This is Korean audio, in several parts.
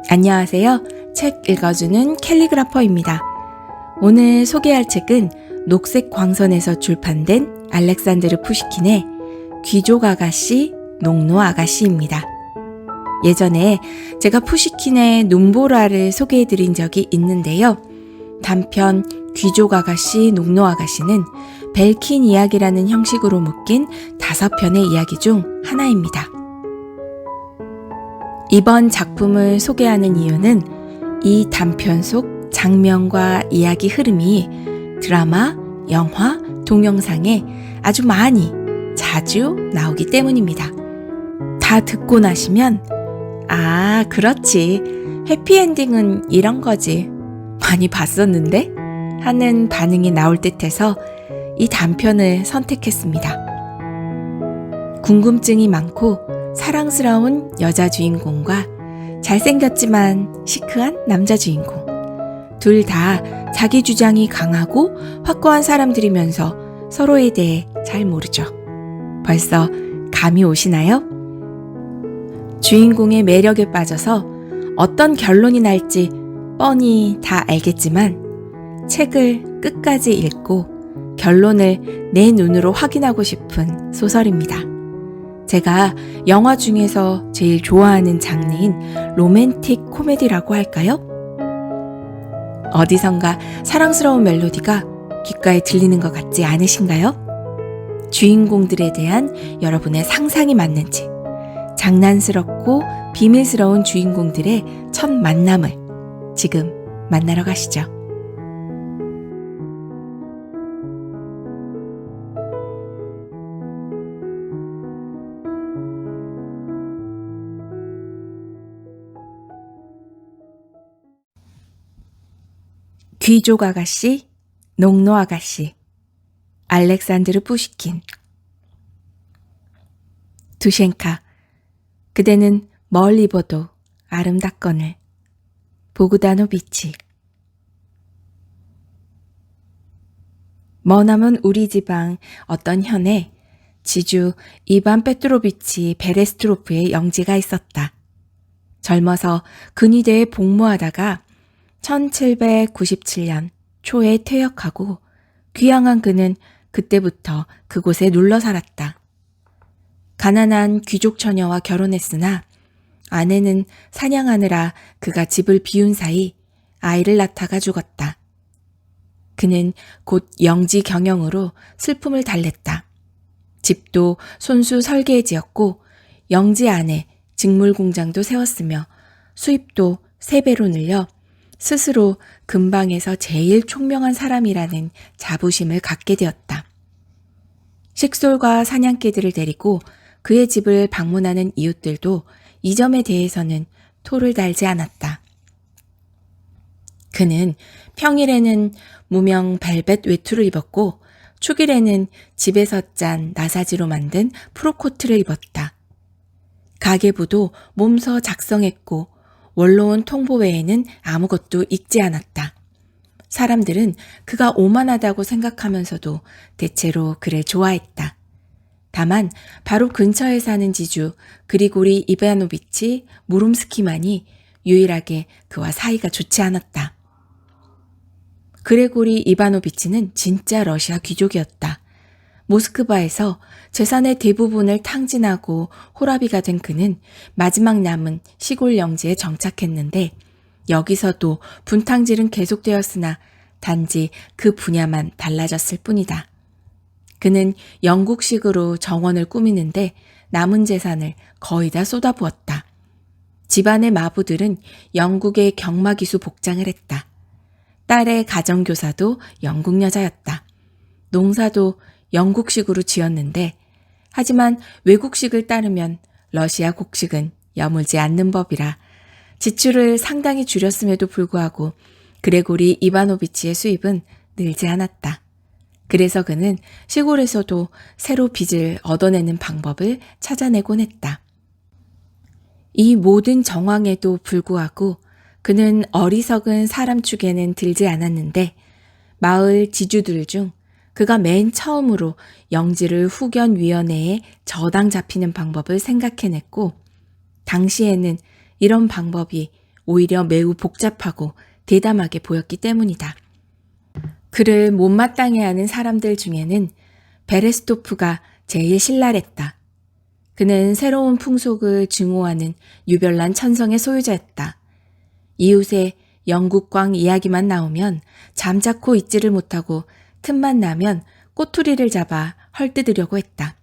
안녕하세요. 책 읽어주는 캘리그라퍼입니다. 오늘 소개할 책은 녹색 광선에서 출판된 알렉산드르 푸시킨의 귀족 아가씨, 농노 아가씨입니다. 예전에 제가 푸시킨의 눈보라를 소개해드린 적이 있는데요. 단편 귀족 아가씨, 농노 아가씨는 벨킨 이야기라는 형식으로 묶인 5편의 이야기 중 하나입니다. 이번 작품을 소개하는 이유는 이 단편 속 장면과 이야기 흐름이 드라마, 영화, 동영상에 아주 많이, 자주 나오기 때문입니다. 다 듣고 나시면 아, 그렇지. 해피엔딩은 이런 거지. 많이 봤었는데? 하는 반응이 나올 듯해서 이 단편을 선택했습니다. 궁금증이 많고 사랑스러운 여자 주인공과 잘생겼지만 시크한 남자 주인공. 둘 다 자기 주장이 강하고 확고한 사람들이면서 서로에 대해 잘 모르죠. 벌써 감이 오시나요? 주인공의 매력에 빠져서 어떤 결론이 날지 뻔히 다 알겠지만 책을 끝까지 읽고 결론을 내 눈으로 확인하고 싶은 소설입니다. 제가 영화 중에서 제일 좋아하는 장르인 로맨틱 코미디라고 할까요? 어디선가 사랑스러운 멜로디가 귓가에 들리는 것 같지 않으신가요? 주인공들에 대한 여러분의 상상이 맞는지, 장난스럽고 비밀스러운 주인공들의 첫 만남을 지금 만나러 가시죠. 귀족 아가씨, 농노 아가씨, 알렉산드르 푸시킨. 두셴카, 그대는 멀리 보도 아름답거늘. 보그다노비치. 머나먼 우리 지방 어떤 현에 지주 이반 페트로비치 베레스트로프의 영지가 있었다. 젊어서 근위대에 복무하다가 1797년 초에 퇴역하고 귀향한 그는 그때부터 그곳에 눌러 살았다. 가난한 귀족 처녀와 결혼했으나 아내는 사냥하느라 그가 집을 비운 사이 아이를 낳다가 죽었다. 그는 곧 영지 경영으로 슬픔을 달랬다. 집도 손수 설계에 지었고 영지 안에 직물 공장도 세웠으며 수입도 3배로 늘려 스스로 근방에서 제일 총명한 사람이라는 자부심을 갖게 되었다. 식솔과 사냥개들을 데리고 그의 집을 방문하는 이웃들도 이 점에 대해서는 토를 달지 않았다. 그는 평일에는 무명 벨벳 외투를 입었고 축일에는 집에서 짠 나사지로 만든 프로코트를 입었다. 가계부도 몸서 작성했고 원로원 통보 외에는 아무것도 읽지 않았다. 사람들은 그가 오만하다고 생각하면서도 대체로 그를 좋아했다. 다만 바로 근처에 사는 지주 그리고리 이바노비치 무룸스키만이 유일하게 그와 사이가 좋지 않았다. 그레고리 이바노비치는 진짜 러시아 귀족이었다. 모스크바에서 재산의 대부분을 탕진하고 호라비가 된 그는 마지막 남은 시골 영지에 정착했는데 여기서도 분탕질은 계속되었으나 단지 그 분야만 달라졌을 뿐이다. 그는 영국식으로 정원을 꾸미는데 남은 재산을 거의 다 쏟아부었다. 집안의 마부들은 영국의 경마기수 복장을 했다. 딸의 가정교사도 영국 여자였다. 농사도 영국식으로 지었는데 하지만 외국식을 따르면 러시아 곡식은 여물지 않는 법이라 지출을 상당히 줄였음에도 불구하고 그레고리 이바노비치의 수입은 늘지 않았다. 그래서 그는 시골에서도 새로 빚을 얻어내는 방법을 찾아내곤 했다. 이 모든 정황에도 불구하고 그는 어리석은 사람 축에는 들지 않았는데 마을 지주들 중 그가 맨 처음으로 영지를 후견위원회에 저당 잡히는 방법을 생각해냈고 당시에는 이런 방법이 오히려 매우 복잡하고 대담하게 보였기 때문이다. 그를 못마땅해하는 사람들 중에는 베레스토프가 제일 신랄했다. 그는 새로운 풍속을 증오하는 유별난 천성의 소유자였다. 이웃의 영국광 이야기만 나오면 잠자코 있지를 못하고 틈만 나면 꼬투리를 잡아 헐뜯으려고 했다.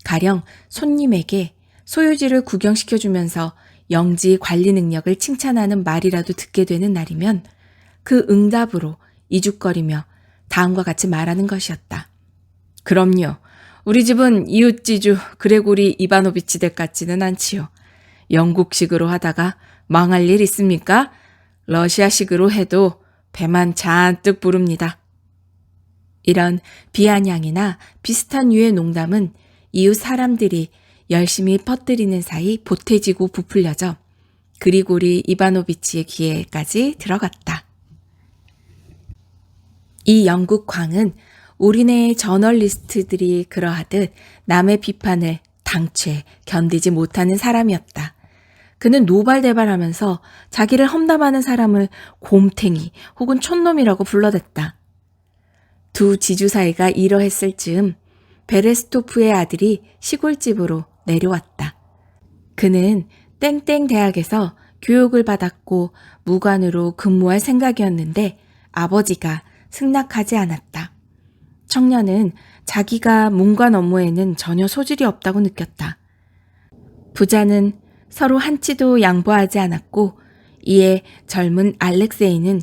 가령 손님에게 소유지를 구경시켜주면서 영지 관리 능력을 칭찬하는 말이라도 듣게 되는 날이면 그 응답으로 이죽거리며 다음과 같이 말하는 것이었다. 그럼요. 우리 집은 이웃지주 그레고리 이바노비치 댁 같지는 않지요. 영국식으로 하다가 망할 일 있습니까? 러시아식으로 해도 배만 잔뜩 부릅니다. 이런 비아냥이나 비슷한 유의 농담은 이웃 사람들이 열심히 퍼뜨리는 사이 보태지고 부풀려져 그리고리 이바노비치의 귀에까지 들어갔다. 이 영국 광은 우리네 저널리스트들이 그러하듯 남의 비판을 당최 견디지 못하는 사람이었다. 그는 노발대발하면서 자기를 험담하는 사람을 곰탱이 혹은 촌놈이라고 불러댔다. 두 지주 사이가 이러했을 즈음 베레스토프의 아들이 시골집으로 내려왔다. 그는 땡땡 대학에서 교육을 받았고 무관으로 근무할 생각이었는데 아버지가 승낙하지 않았다. 청년은 자기가 문관 업무에는 전혀 소질이 없다고 느꼈다. 부자는 서로 한치도 양보하지 않았고 이에 젊은 알렉세이는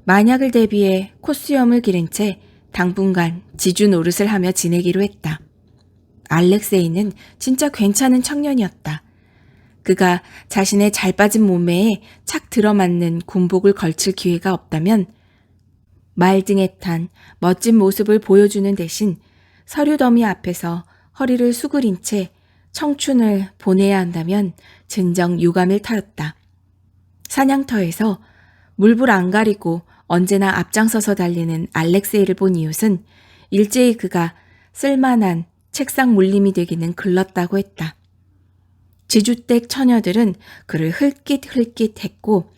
만약을 대비해 콧수염을 기른 채 당분간 지주 노릇을 하며 지내기로 했다. 알렉세이는 진짜 괜찮은 청년이었다. 그가 자신의 잘 빠진 몸매에 착 들어맞는 군복을 걸칠 기회가 없다면 말등에 탄 멋진 모습을 보여주는 대신 서류 더미 앞에서 허리를 수그린 채 청춘을 보내야 한다면 진정 유감일 터였다. 사냥터에서 물불 안 가리고 언제나 앞장서서 달리는 알렉세이를 본 이웃은 일제히 그가 쓸만한 책상 물림이 되기는 글렀다고 했다. 지주댁 처녀들은 그를 흘깃흘깃했고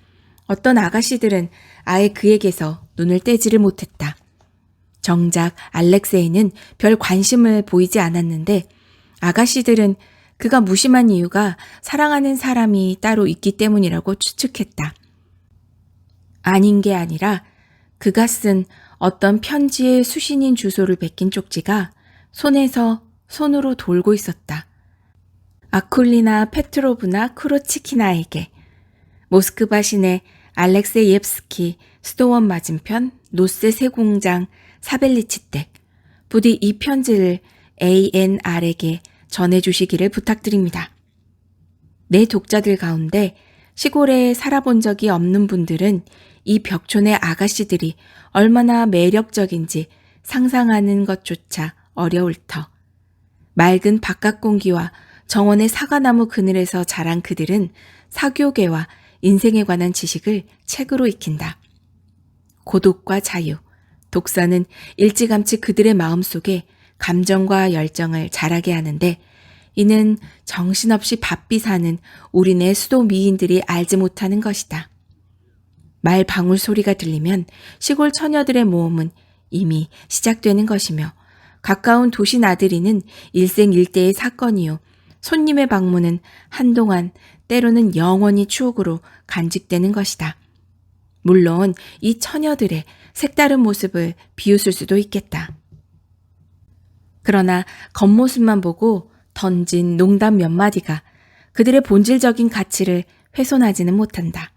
어떤 아가씨들은 아예 그에게서 눈을 떼지를 못했다. 정작 알렉세이는 별 관심을 보이지 않았는데 아가씨들은 그가 무심한 이유가 사랑하는 사람이 따로 있기 때문이라고 추측했다. 아닌 게 아니라 그가 쓴 어떤 편지의 수신인 주소를 베낀 쪽지가 손에서 손으로 돌고 있었다. 아쿨리나 페트로브나 크로치키나에게 모스크바 시내 알렉세이옙스키 수도원 맞은편 노세 세공장 사벨리치 댁 부디 이 편지를 ANR에게 전해주시기를 부탁드립니다. 내 독자들 가운데 시골에 살아본 적이 없는 분들은 이 벽촌의 아가씨들이 얼마나 매력적인지 상상하는 것조차 어려울 터. 맑은 바깥 공기와 정원의 사과나무 그늘에서 자란 그들은 사교계와 인생에 관한 지식을 책으로 익힌다. 고독과 자유, 독서는 일찌감치 그들의 마음속에 감정과 열정을 자라게 하는데 이는 정신없이 바삐 사는 우리네 수도 미인들이 알지 못하는 것이다. 말 방울 소리가 들리면 시골 처녀들의 모험은 이미 시작되는 것이며 가까운 도시 나들이는 일생일대의 사건이요. 손님의 방문은 한동안 때로는 영원히 추억으로 간직되는 것이다. 물론 이 처녀들의 색다른 모습을 비웃을 수도 있겠다. 그러나 겉모습만 보고 던진 농담 몇 마디가 그들의 본질적인 가치를 훼손하지는 못한다.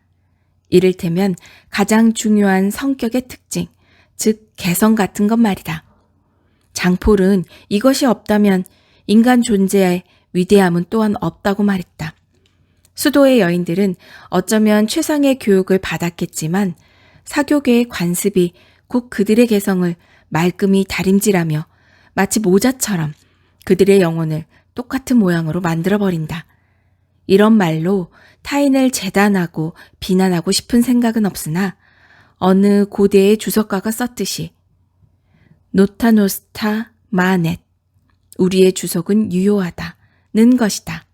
이를테면 가장 중요한 성격의 특징, 즉 개성 같은 것 말이다. 장폴은 이것이 없다면 인간 존재의 위대함은 또한 없다고 말했다. 수도의 여인들은 어쩌면 최상의 교육을 받았겠지만 사교계의 관습이 곧 그들의 개성을 말끔히 다림질하며 마치 모자처럼 그들의 영혼을 똑같은 모양으로 만들어버린다. 이런 말로 타인을 재단하고 비난하고 싶은 생각은 없으나 어느 고대의 주석가가 썼듯이 노타 노스타 마넷 우리의 주석은 유효하다는 것이다.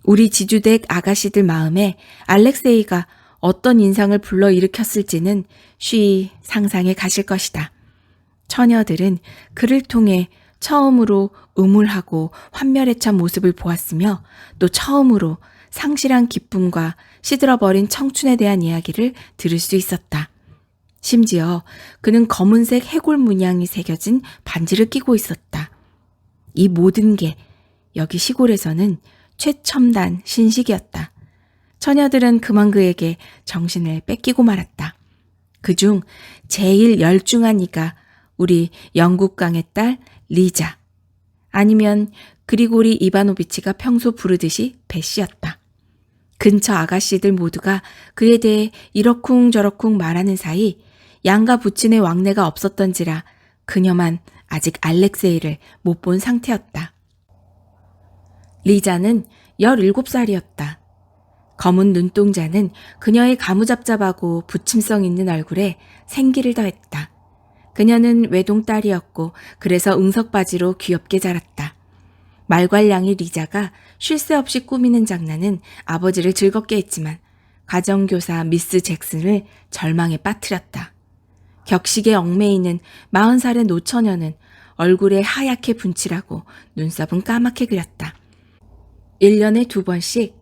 우리 지주댁 아가씨들 마음에 알렉세이가 어떤 인상을 불러일으켰을지는 쉬 상상해 가실 것이다. 처녀들은 그를 통해 처음으로 음울하고 환멸에 찬 모습을 보았으며 또 처음으로 상실한 기쁨과 시들어버린 청춘에 대한 이야기를 들을 수 있었다. 심지어 그는 검은색 해골 문양이 새겨진 반지를 끼고 있었다. 이 모든 게 여기 시골에서는 최첨단 신식이었다. 처녀들은 그만 그에게 정신을 뺏기고 말았다. 그중 제일 열중한 이가 우리 영국강의 딸 리자, 아니면 그리고리 이바노비치가 평소 부르듯이 베시였다. 근처 아가씨들 모두가 그에 대해 이러쿵저러쿵 말하는 사이 양가 부친의 왕래가 없었던지라 그녀만 아직 알렉세이를 못 본 상태였다. 리자는 17살이었다. 검은 눈동자는 그녀의 가무잡잡하고 부침성 있는 얼굴에 생기를 더했다. 그녀는 외동딸이었고 그래서 응석바지로 귀엽게 자랐다. 말괄량이 리자가 쉴 새 없이 꾸미는 장난은 아버지를 즐겁게 했지만 가정교사 미스 잭슨을 절망에 빠뜨렸다. 격식에 얽매이는 40살의 노처녀는 얼굴에 하얗게 분칠하고 눈썹은 까맣게 그렸다. 1년에 2번씩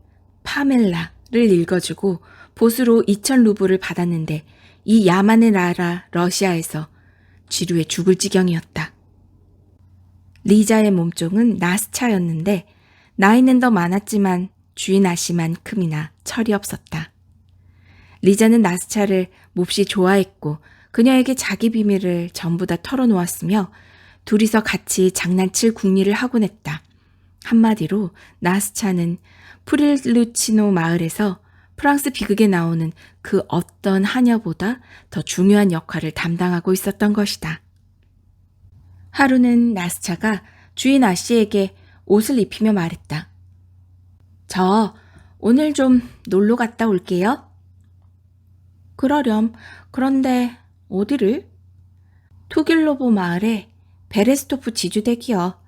파멜라를 읽어주고 보수로 2,000루블을 받았는데 이 야만의 나라 러시아에서 지루해 죽을 지경이었다. 리자의 몸종은 나스차였는데 나이는 더 많았지만 주인 아씨만큼이나 철이 없었다. 리자는 나스차를 몹시 좋아했고 그녀에게 자기 비밀을 전부 다 털어놓았으며 둘이서 같이 장난칠 궁리를 하곤 했다. 한마디로 나스차는 프릴루치노 마을에서 프랑스 비극에 나오는 그 어떤 하녀보다 더 중요한 역할을 담당하고 있었던 것이다. 하루는 나스차가 주인 아씨에게 옷을 입히며 말했다. 저 오늘 좀 놀러 갔다 올게요. 그러렴. 그런데 어디를? 투길로보 마을에 베레스토프 지주댁이요.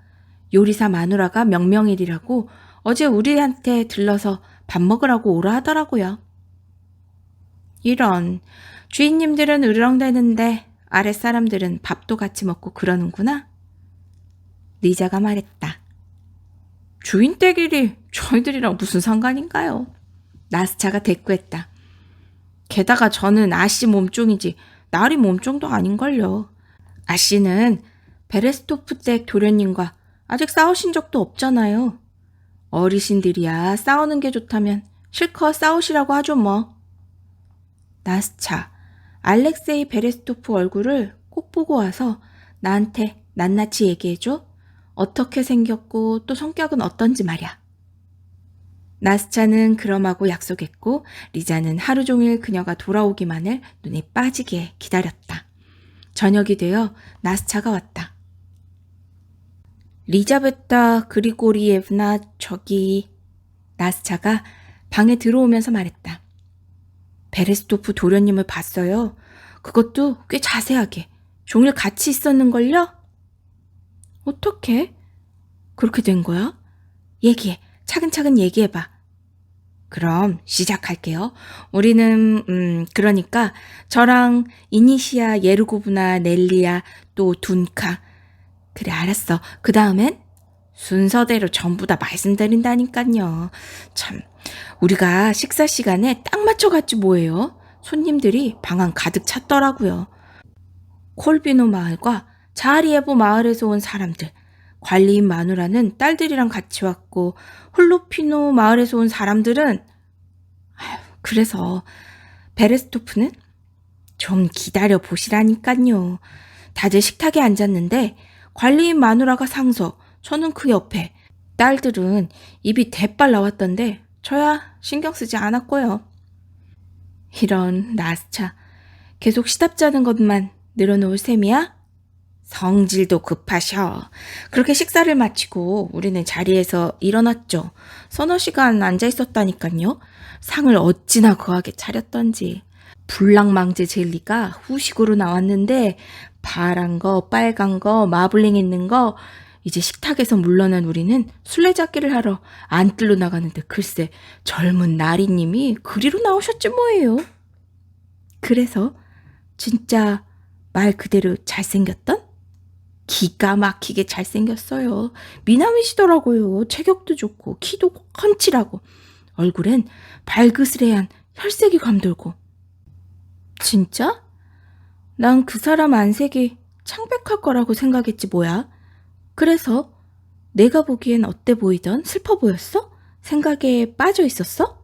요리사 마누라가 명명일이라고 어제 우리한테 들러서 밥 먹으라고 오라 하더라고요. 이런, 주인님들은 으르렁대는데 아랫사람들은 밥도 같이 먹고 그러는구나. 리자가 말했다. 주인 댁일이 저희들이랑 무슨 상관인가요? 나스차가 대꾸했다. 게다가 저는 아씨 몸종이지 나리 몸종도 아닌걸요. 아씨는 베레스토프 댁 도련님과 아직 싸우신 적도 없잖아요. 어르신들이야 싸우는 게 좋다면 실컷 싸우시라고 하죠 뭐. 나스차, 알렉세이 베레스토프 얼굴을 꼭 보고 와서 나한테 낱낱이 얘기해줘. 어떻게 생겼고 또 성격은 어떤지 말이야. 나스차는 그럼하고 약속했고 리자는 하루 종일 그녀가 돌아오기만을 눈에 빠지게 기다렸다. 저녁이 되어 나스차가 왔다. 리자베타 그리고리예브나 저기. 나스차가 방에 들어오면서 말했다. 베레스토프 도련님을 봤어요. 그것도 꽤 자세하게. 종일 같이 있었는걸요? 어떻게? 그렇게 된 거야? 얘기해. 차근차근 얘기해봐. 그럼 시작할게요. 우리는 그러니까 저랑 이니시아, 예르고브나, 넬리아, 또 둔카. 그래 알았어. 그 다음엔? 순서대로 전부 다 말씀드린다니까요. 참, 우리가 식사 시간에 딱 맞춰갔지 뭐예요. 손님들이 방 안 가득 찼더라고요. 콜비노 마을과 자리에보 마을에서 온 사람들, 관리인 마누라는 딸들이랑 같이 왔고 홀로피노 마을에서 온 사람들은 그래서 베레스토프는 좀 기다려 보시라니까요. 다들 식탁에 앉았는데 관리인 마누라가 상서, 저는 그 옆에, 딸들은 입이 대빨 나왔던데 저야 신경 쓰지 않았고요. 이런 나스차, 계속 시답자는 것만 늘어놓을 셈이야? 성질도 급하셔. 그렇게 식사를 마치고 우리는 자리에서 일어났죠. 서너 시간 앉아있었다니까요. 상을 어찌나 거하게 차렸던지. 불랑망제 젤리가 후식으로 나왔는데 파란 거, 빨간 거, 마블링 있는 거 이제 식탁에서 물러난 우리는 술래잡기를 하러 안뜰로 나가는데 글쎄 젊은 나리님이 그리로 나오셨지 뭐예요. 그래서 진짜 말 그대로 잘생겼던? 기가 막히게 잘생겼어요. 미남이시더라고요. 체격도 좋고 키도 훤칠하고 얼굴엔 발그스레한 혈색이 감돌고. 진짜? 난 그 사람 안색이 창백할 거라고 생각했지 뭐야. 그래서 내가 보기엔 어때 보이던? 슬퍼 보였어? 생각에 빠져 있었어?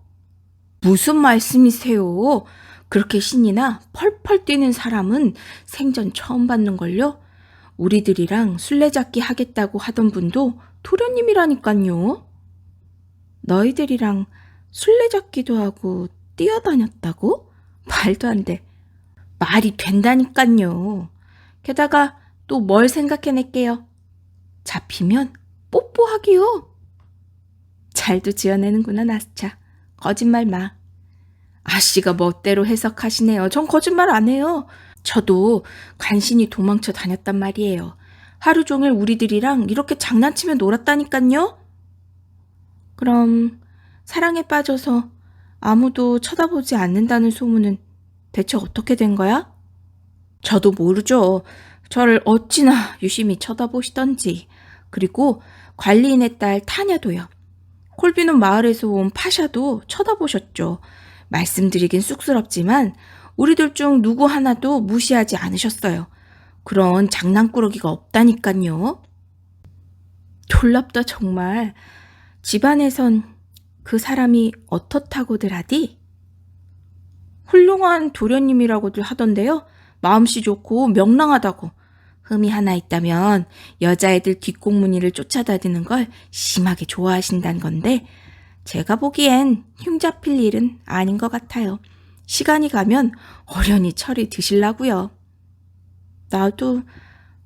무슨 말씀이세요? 그렇게 신이나 펄펄 뛰는 사람은 생전 처음 봤는걸요? 우리들이랑 술래잡기 하겠다고 하던 분도 도련님이라니깐요. 너희들이랑 술래잡기도 하고 뛰어다녔다고? 말도 안 돼. 말이 된다니깐요. 게다가 또 뭘 생각해낼게요. 잡히면 뽀뽀하기요. 잘도 지어내는구나, 나스차. 거짓말 마. 아씨가 멋대로 해석하시네요. 전 거짓말 안 해요. 저도 간신히 도망쳐 다녔단 말이에요. 하루 종일 우리들이랑 이렇게 장난치며 놀았다니깐요. 그럼 사랑에 빠져서 아무도 쳐다보지 않는다는 소문은 대체 어떻게 된 거야? 저도 모르죠. 저를 어찌나 유심히 쳐다보시던지. 그리고 관리인의 딸 타냐도요. 콜비는 마을에서 온 파샤도 쳐다보셨죠. 말씀드리긴 쑥스럽지만 우리들 중 누구 하나도 무시하지 않으셨어요. 그런 장난꾸러기가 없다니깐요. 놀랍다 정말. 집안에선 그 사람이 어떻다고들 하디? 훌륭한 도련님이라고들 하던데요. 마음씨 좋고 명랑하다고. 흠이 하나 있다면 여자애들 뒷공무니를 쫓아다니는 걸 심하게 좋아하신다는 건데 제가 보기엔 흉잡힐 일은 아닌 것 같아요. 시간이 가면 어련히 철이 드실라고요. 나도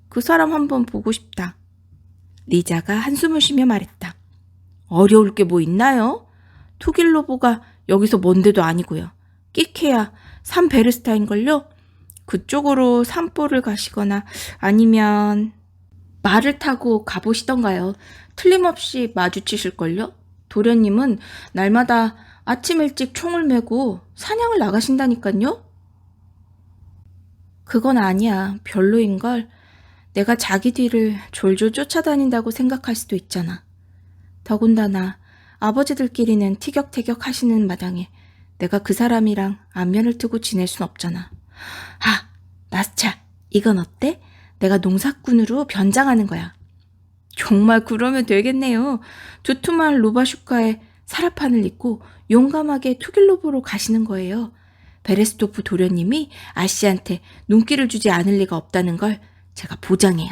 그 사람 한번 보고 싶다. 리자가 한숨을 쉬며 말했다. 어려울 게 뭐 있나요? 투길로보가 여기서 먼 데도 아니고요. 끼케야 산 베르스타인걸요? 그쪽으로 산보를 가시거나 아니면 말을 타고 가보시던가요. 틀림없이 마주치실걸요? 도련님은 날마다 아침 일찍 총을 메고 사냥을 나가신다니깐요? 그건 아니야. 별로인걸. 내가 자기 뒤를 졸졸 쫓아다닌다고 생각할 수도 있잖아. 더군다나 아버지들끼리는 티격태격 하시는 마당에 내가 그 사람이랑 안면을 트고 지낼 순 없잖아. 아, 나스차, 이건 어때? 내가 농사꾼으로 변장하는 거야. 정말 그러면 되겠네요. 두툼한 루바슈카에 사라판을 입고 용감하게 투길로보로 가시는 거예요. 베레스토프 도련님이 아씨한테 눈길을 주지 않을 리가 없다는 걸 제가 보장해요.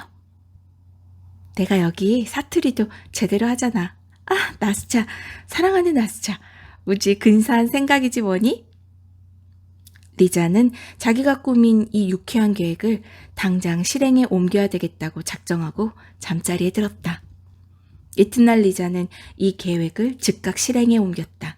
내가 여기 사투리도 제대로 하잖아. 아, 나스차, 사랑하는 나스차. 무지 근사한 생각이지 뭐니? 리자는 자기가 꾸민 이 유쾌한 계획을 당장 실행에 옮겨야 되겠다고 작정하고 잠자리에 들었다. 이튿날 리자는 이 계획을 즉각 실행에 옮겼다.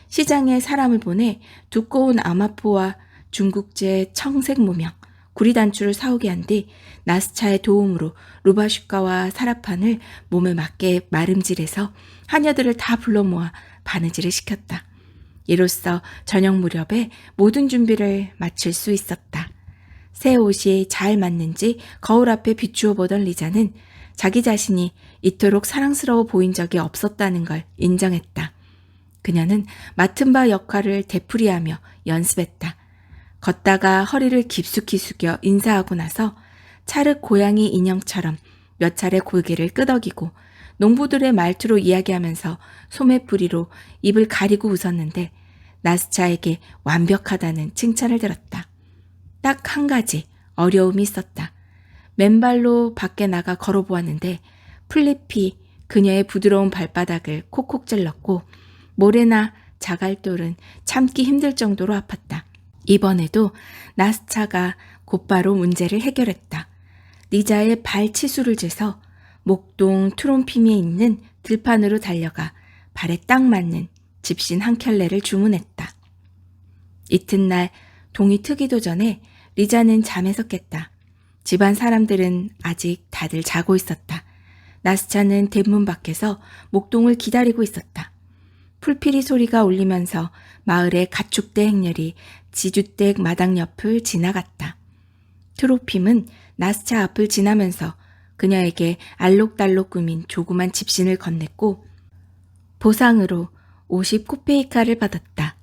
시장에 사람을 보내 두꺼운 아마포와 중국제 청색 무명, 구리단추를 사오게 한 뒤 나스차의 도움으로 루바슈카와 사라판을 몸에 맞게 마름질해서 하녀들을 다 불러 모아 바느질을 시켰다. 이로써 저녁 무렵에 모든 준비를 마칠 수 있었다. 새 옷이 잘 맞는지 거울 앞에 비추어 보던 리자는 자기 자신이 이토록 사랑스러워 보인 적이 없었다는 걸 인정했다. 그녀는 맡은 바 역할을 되풀이하며 연습했다. 걷다가 허리를 깊숙이 숙여 인사하고 나서 찰흙 고양이 인형처럼 몇 차례 고개를 끄덕이고 농부들의 말투로 이야기하면서 소매뿌리로 입을 가리고 웃었는데 나스차에게 완벽하다는 칭찬을 들었다. 딱 한 가지 어려움이 있었다. 맨발로 밖에 나가 걸어보았는데 플리피 그녀의 부드러운 발바닥을 콕콕 찔렀고 모래나 자갈돌은 참기 힘들 정도로 아팠다. 이번에도 나스차가 곧바로 문제를 해결했다. 리자의 발 치수를 재서 목동 트롬피미에 있는 들판으로 달려가 발에 딱 맞는 집신 한 켤레를 주문했다. 이튿날 동이 트기도 전에 리자는 잠에서 깼다. 집안 사람들은 아직 다들 자고 있었다. 나스차는 대문 밖에서 목동을 기다리고 있었다. 풀피리 소리가 울리면서 마을의 가축대 행렬이 지주댁 마당 옆을 지나갔다. 트로핌은 나스차 앞을 지나면서 그녀에게 알록달록 꾸민 조그만 집신을 건넸고 보상으로 50코페이카를 받았다.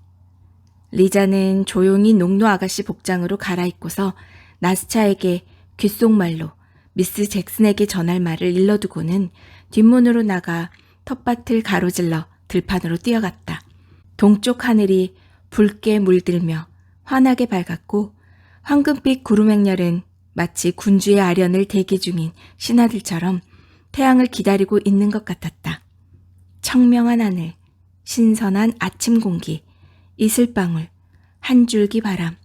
리자는 조용히 농노 아가씨 복장으로 갈아입고서 나스차에게 귓속말로 미스 잭슨에게 전할 말을 일러두고는 뒷문으로 나가 텃밭을 가로질러 들판으로 뛰어갔다. 동쪽 하늘이 붉게 물들며 환하게 밝았고 황금빛 구름 행렬은 마치 군주의 아련을 대기 중인 신하들처럼 태양을 기다리고 있는 것 같았다. 청명한 하늘, 신선한 아침 공기, 이슬방울, 한 줄기 바람,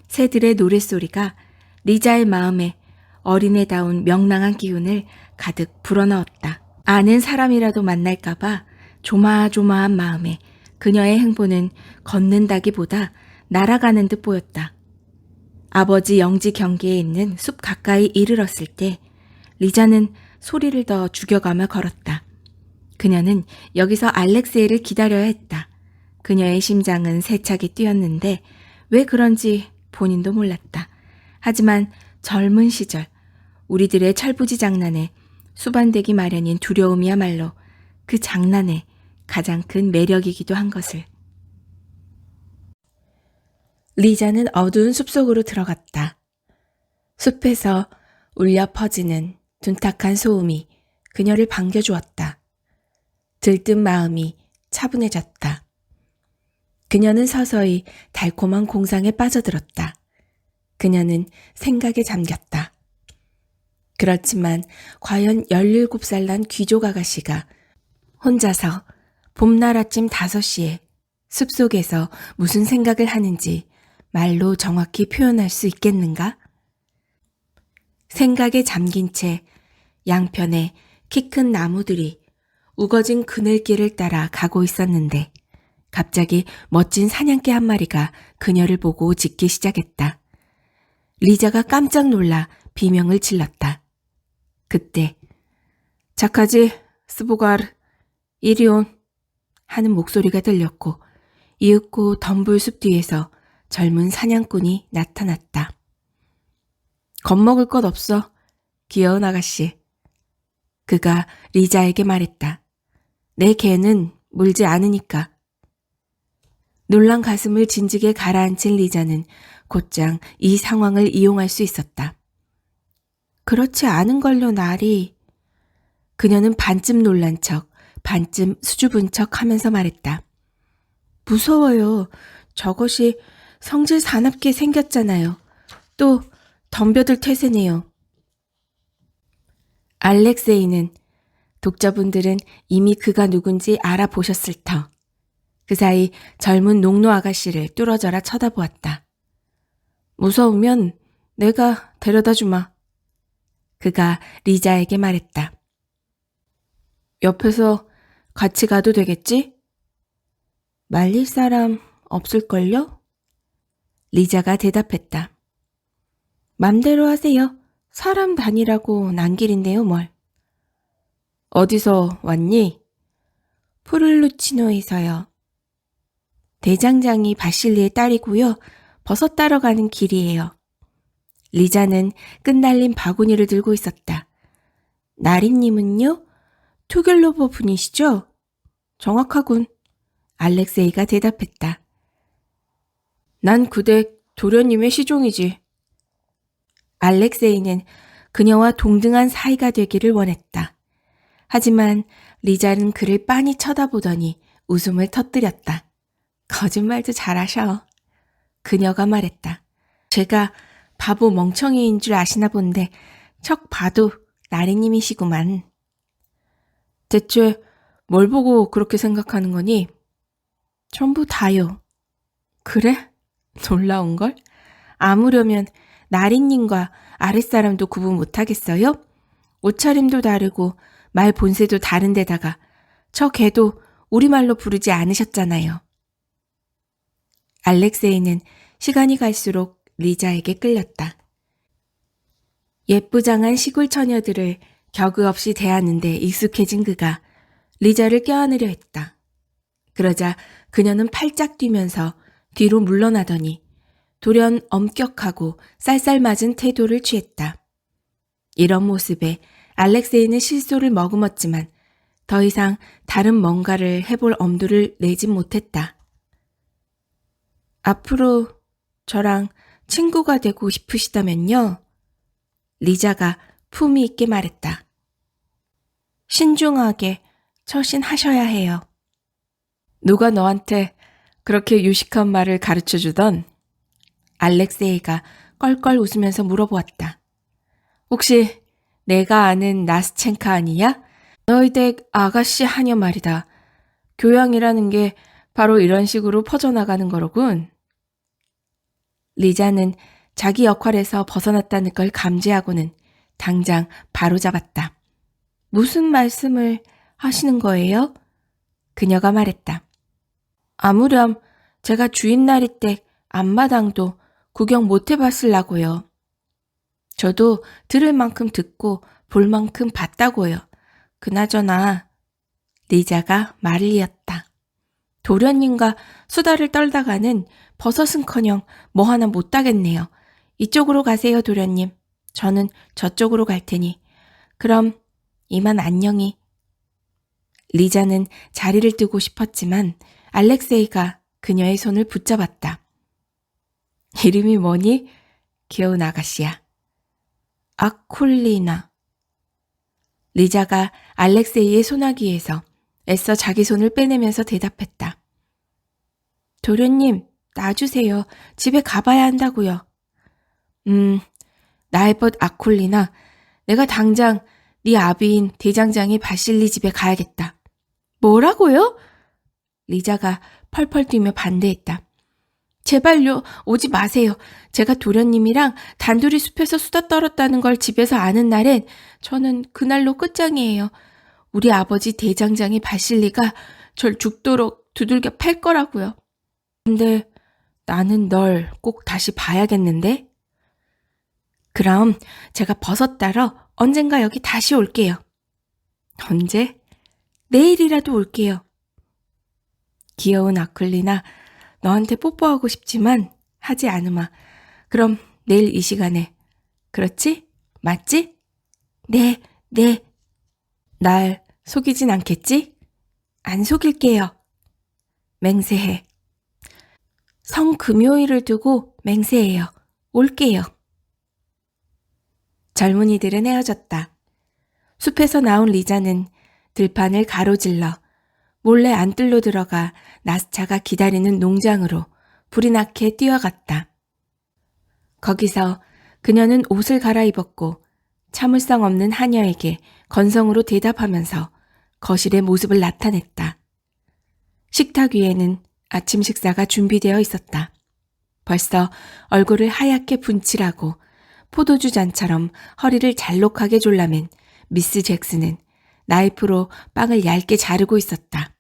새들의 노랫소리가 리자의 마음에 어린애다운 명랑한 기운을 가득 불어넣었다. 아는 사람이라도 만날까봐 조마조마한 마음에 그녀의 행보는 걷는다기보다 날아가는 듯 보였다. 아버지 영지 경계에 있는 숲 가까이 이르렀을 때 리자는 소리를 더 죽여가며 걸었다. 그녀는 여기서 알렉세이를 기다려야 했다. 그녀의 심장은 세차게 뛰었는데 왜 그런지 본인도 몰랐다. 하지만 젊은 시절 우리들의 철부지 장난에 수반되기 마련인 두려움이야말로 그 장난의 가장 큰 매력이기도 한 것을. 리자는 어두운 숲속으로 들어갔다. 숲에서 울려 퍼지는 둔탁한 소음이 그녀를 반겨주었다. 들뜬 마음이 차분해졌다. 그녀는 서서히 달콤한 공상에 빠져들었다. 그녀는 생각에 잠겼다. 그렇지만 과연 17살 난 귀족 아가씨가 혼자서 봄날 아침 5시에 숲속에서 무슨 생각을 하는지 말로 정확히 표현할 수 있겠는가? 생각에 잠긴 채 양편에 키 큰 나무들이 우거진 그늘길을 따라 가고 있었는데 갑자기 멋진 사냥개 한 마리가 그녀를 보고 짖기 시작했다. 리자가 깜짝 놀라 비명을 질렀다. 그때 착하지 스보가르 이리 온 하는 목소리가 들렸고 이윽고 덤불 숲 뒤에서 젊은 사냥꾼이 나타났다. 겁먹을 것 없어, 귀여운 아가씨. 그가 리자에게 말했다. 내 개는 물지 않으니까. 놀란 가슴을 진지게 가라앉힌 리자는 곧장 이 상황을 이용할 수 있었다. 그렇지 않은 걸요, 나리. 그녀는 반쯤 놀란 척, 반쯤 수줍은 척 하면서 말했다. 무서워요. 저것이 성질 사납게 생겼잖아요. 또 덤벼들 태세네요. 알렉세이는 독자분들은 이미 그가 누군지 알아보셨을 터. 그 사이 젊은 농노 아가씨를 뚫어져라 쳐다보았다. 무서우면 내가 데려다 주마. 그가 리자에게 말했다. 옆에서 같이 가도 되겠지? 말릴 사람 없을걸요? 리자가 대답했다. 맘대로 하세요. 사람 다니라고 난 길인데요, 뭘. 어디서 왔니? 푸를루치노에서요. 대장장이 바실리의 딸이고요. 버섯 따러 가는 길이에요. 리자는 끝날린 바구니를 들고 있었다. 나리님은요? 투겔로버 분이시죠? 정확하군. 알렉세이가 대답했다. 난 그대 도련님의 시종이지. 알렉세이는 그녀와 동등한 사이가 되기를 원했다. 하지만 리자는 그를 빤히 쳐다보더니 웃음을 터뜨렸다. 거짓말도 잘하셔. 그녀가 말했다. 제가 바보 멍청이인 줄 아시나 본데 척 봐도 나리님이시구만. 대체 뭘 보고 그렇게 생각하는 거니? 전부 다요. 그래? 놀라운걸? 아무려면 나리님과 아랫사람도 구분 못하겠어요? 옷차림도 다르고 말 본새도 다른데다가 저 개도 우리말로 부르지 않으셨잖아요. 알렉세이는 시간이 갈수록 리자에게 끌렸다. 예쁘장한 시골 처녀들을 격의 없이 대하는데 익숙해진 그가 리자를 껴안으려 했다. 그러자 그녀는 팔짝 뛰면서 뒤로 물러나더니 돌연 엄격하고 쌀쌀맞은 태도를 취했다. 이런 모습에 알렉세이는 실소를 머금었지만 더 이상 다른 뭔가를 해볼 엄두를 내진 못했다. 앞으로 저랑 친구가 되고 싶으시다면요. 리자가 품위 있게 말했다. 신중하게 처신하셔야 해요. 누가 너한테 그렇게 유식한 말을 가르쳐주던? 알렉세이가 껄껄 웃으면서 물어보았다. 혹시 내가 아는 나스첸카 아니냐? 너희 댁 아가씨 하녀 말이다. 교양이라는 게 바로 이런 식으로 퍼져나가는 거로군. 리자는 자기 역할에서 벗어났다는 걸 감지하고는 당장 바로잡았다. 무슨 말씀을 하시는 거예요? 그녀가 말했다. 아무렴 제가 주인날이 댁 앞마당도 구경 못 해봤으려고요. 저도 들을 만큼 듣고 볼 만큼 봤다고요. 그나저나 리자가 말을 이었다. 도련님과 수다를 떨다가는 버섯은커녕 뭐 하나 못 따겠네요. 이쪽으로 가세요, 도련님. 저는 저쪽으로 갈 테니. 그럼 이만 안녕히. 리자는 자리를 뜨고 싶었지만 알렉세이가 그녀의 손을 붙잡았다. 이름이 뭐니? 귀여운 아가씨야. 아콜리나. 리자가 알렉세이의 소나기에서 애써 자기 손을 빼내면서 대답했다. 도련님, 놔주세요. 집에 가봐야 한다고요. 나의 벗 아콜리나, 내가 당장 네 아비인 대장장이 바실리 집에 가야겠다. 뭐라고요? 리자가 펄펄 뛰며 반대했다. 제발요, 오지 마세요. 제가 도련님이랑 단둘이 숲에서 수다 떨었다는 걸 집에서 아는 날엔 저는 그날로 끝장이에요. 우리 아버지 대장장이 바실리가 절 죽도록 두들겨 팰 거라고요. 근데 나는 널 꼭 다시 봐야겠는데? 그럼 제가 버섯 따러 언젠가 여기 다시 올게요. 언제? 내일이라도 올게요. 귀여운 아클리나, 너한테 뽀뽀하고 싶지만 하지 않으마. 그럼 내일 이 시간에. 그렇지? 맞지? 네. 날 속이진 않겠지? 안 속일게요. 맹세해. 성금요일을 두고 맹세해요. 올게요. 젊은이들은 헤어졌다. 숲에서 나온 리자는 들판을 가로질러 몰래 안뜰로 들어가 나스차가 기다리는 농장으로 불이 나게 뛰어갔다. 거기서 그녀는 옷을 갈아입었고 참을성 없는 하녀에게 건성으로 대답하면서 거실의 모습을 나타냈다. 식탁 위에는 아침 식사가 준비되어 있었다. 벌써 얼굴을 하얗게 분칠하고 포도주 잔처럼 허리를 잘록하게 졸라맨 미스 잭슨은 나이프로 빵을 얇게 자르고 있었다.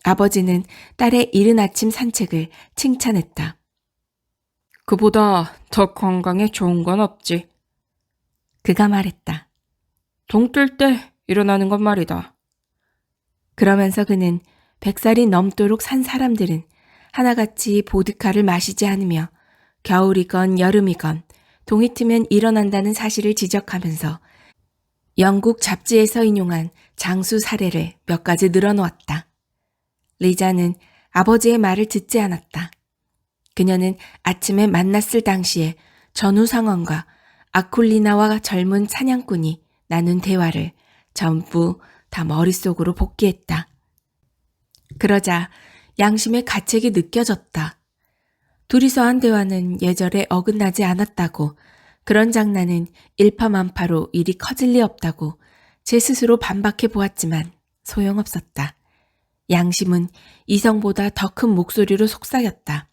아버지는 딸의 이른 아침 산책을 칭찬했다. 그보다 더 건강에 좋은 건 없지. 그가 말했다. 동뜰 때 일어나는 건 말이다. 그러면서 그는 100살이 넘도록 산 사람들은 하나같이 보드카를 마시지 않으며 겨울이건 여름이건 동이 트면 일어난다는 사실을 지적하면서 영국 잡지에서 인용한 장수 사례를 몇 가지 늘어놓았다. 리자는 아버지의 말을 듣지 않았다. 그녀는 아침에 만났을 당시에 전후 상황과 아콜리나와 젊은 사냥꾼이 나눈 대화를 전부 다 머릿속으로 복기했다. 그러자 양심의 가책이 느껴졌다. 둘이서 한 대화는 예절에 어긋나지 않았다고, 그런 장난은 일파만파로 일이 커질 리 없다고 제 스스로 반박해 보았지만 소용없었다. 양심은 이성보다 더 큰 목소리로 속삭였다.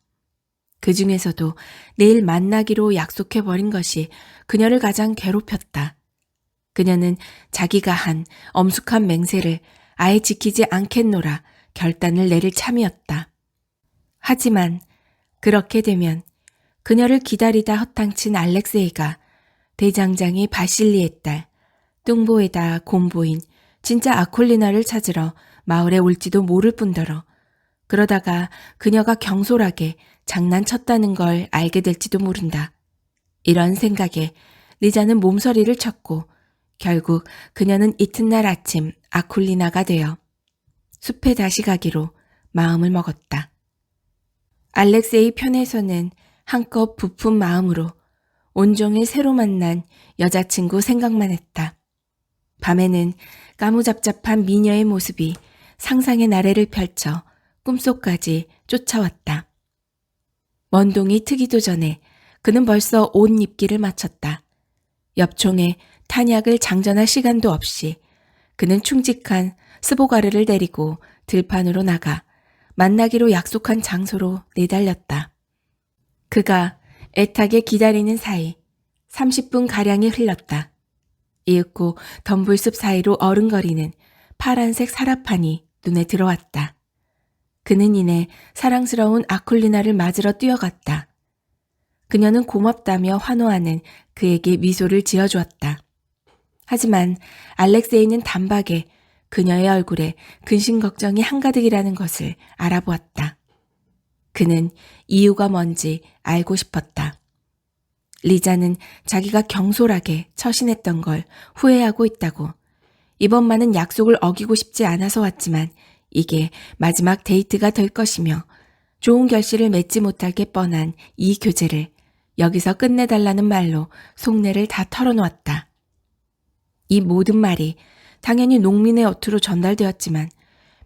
그 중에서도 내일 만나기로 약속해버린 것이 그녀를 가장 괴롭혔다. 그녀는 자기가 한 엄숙한 맹세를 아예 지키지 않겠노라 결단을 내릴 참이었다. 하지만 그렇게 되면 그녀를 기다리다 허탕친 알렉세이가 대장장이 바실리의 딸 뚱보에다 곰보인 진짜 아콜리나를 찾으러 마을에 올지도 모를 뿐더러 그러다가 그녀가 경솔하게 장난쳤다는 걸 알게 될지도 모른다. 이런 생각에 리자는 몸서리를 쳤고 결국 그녀는 이튿날 아침 아콜리나가 되어 숲에 다시 가기로 마음을 먹었다. 알렉세이 편에서는 한껏 부푼 마음으로 온종일 새로 만난 여자친구 생각만 했다. 밤에는 까무잡잡한 미녀의 모습이 상상의 나래를 펼쳐 꿈속까지 쫓아왔다. 먼동이 트기도 전에 그는 벌써 옷 입기를 마쳤다. 엽총에 탄약을 장전할 시간도 없이 그는 충직한 스보가르를 데리고 들판으로 나가 만나기로 약속한 장소로 내달렸다. 그가 애타게 기다리는 사이 30분가량이 흘렀다. 이윽고 덤불숲 사이로 어른거리는 파란색 사라판이 눈에 들어왔다. 그는 이내 사랑스러운 아콜리나를 맞으러 뛰어갔다. 그녀는 고맙다며 환호하는 그에게 미소를 지어주었다. 하지만 알렉세이는 단박에 그녀의 얼굴에 근심 걱정이 한가득이라는 것을 알아보았다. 그는 이유가 뭔지 알고 싶었다. 리자는 자기가 경솔하게 처신했던 걸 후회하고 있다고. 이번만은 약속을 어기고 싶지 않아서 왔지만 이게 마지막 데이트가 될 것이며 좋은 결실을 맺지 못할 게 뻔한 이 교제를 여기서 끝내달라는 말로 속내를 다 털어놓았다. 이 모든 말이 당연히 농민의 어투로 전달되었지만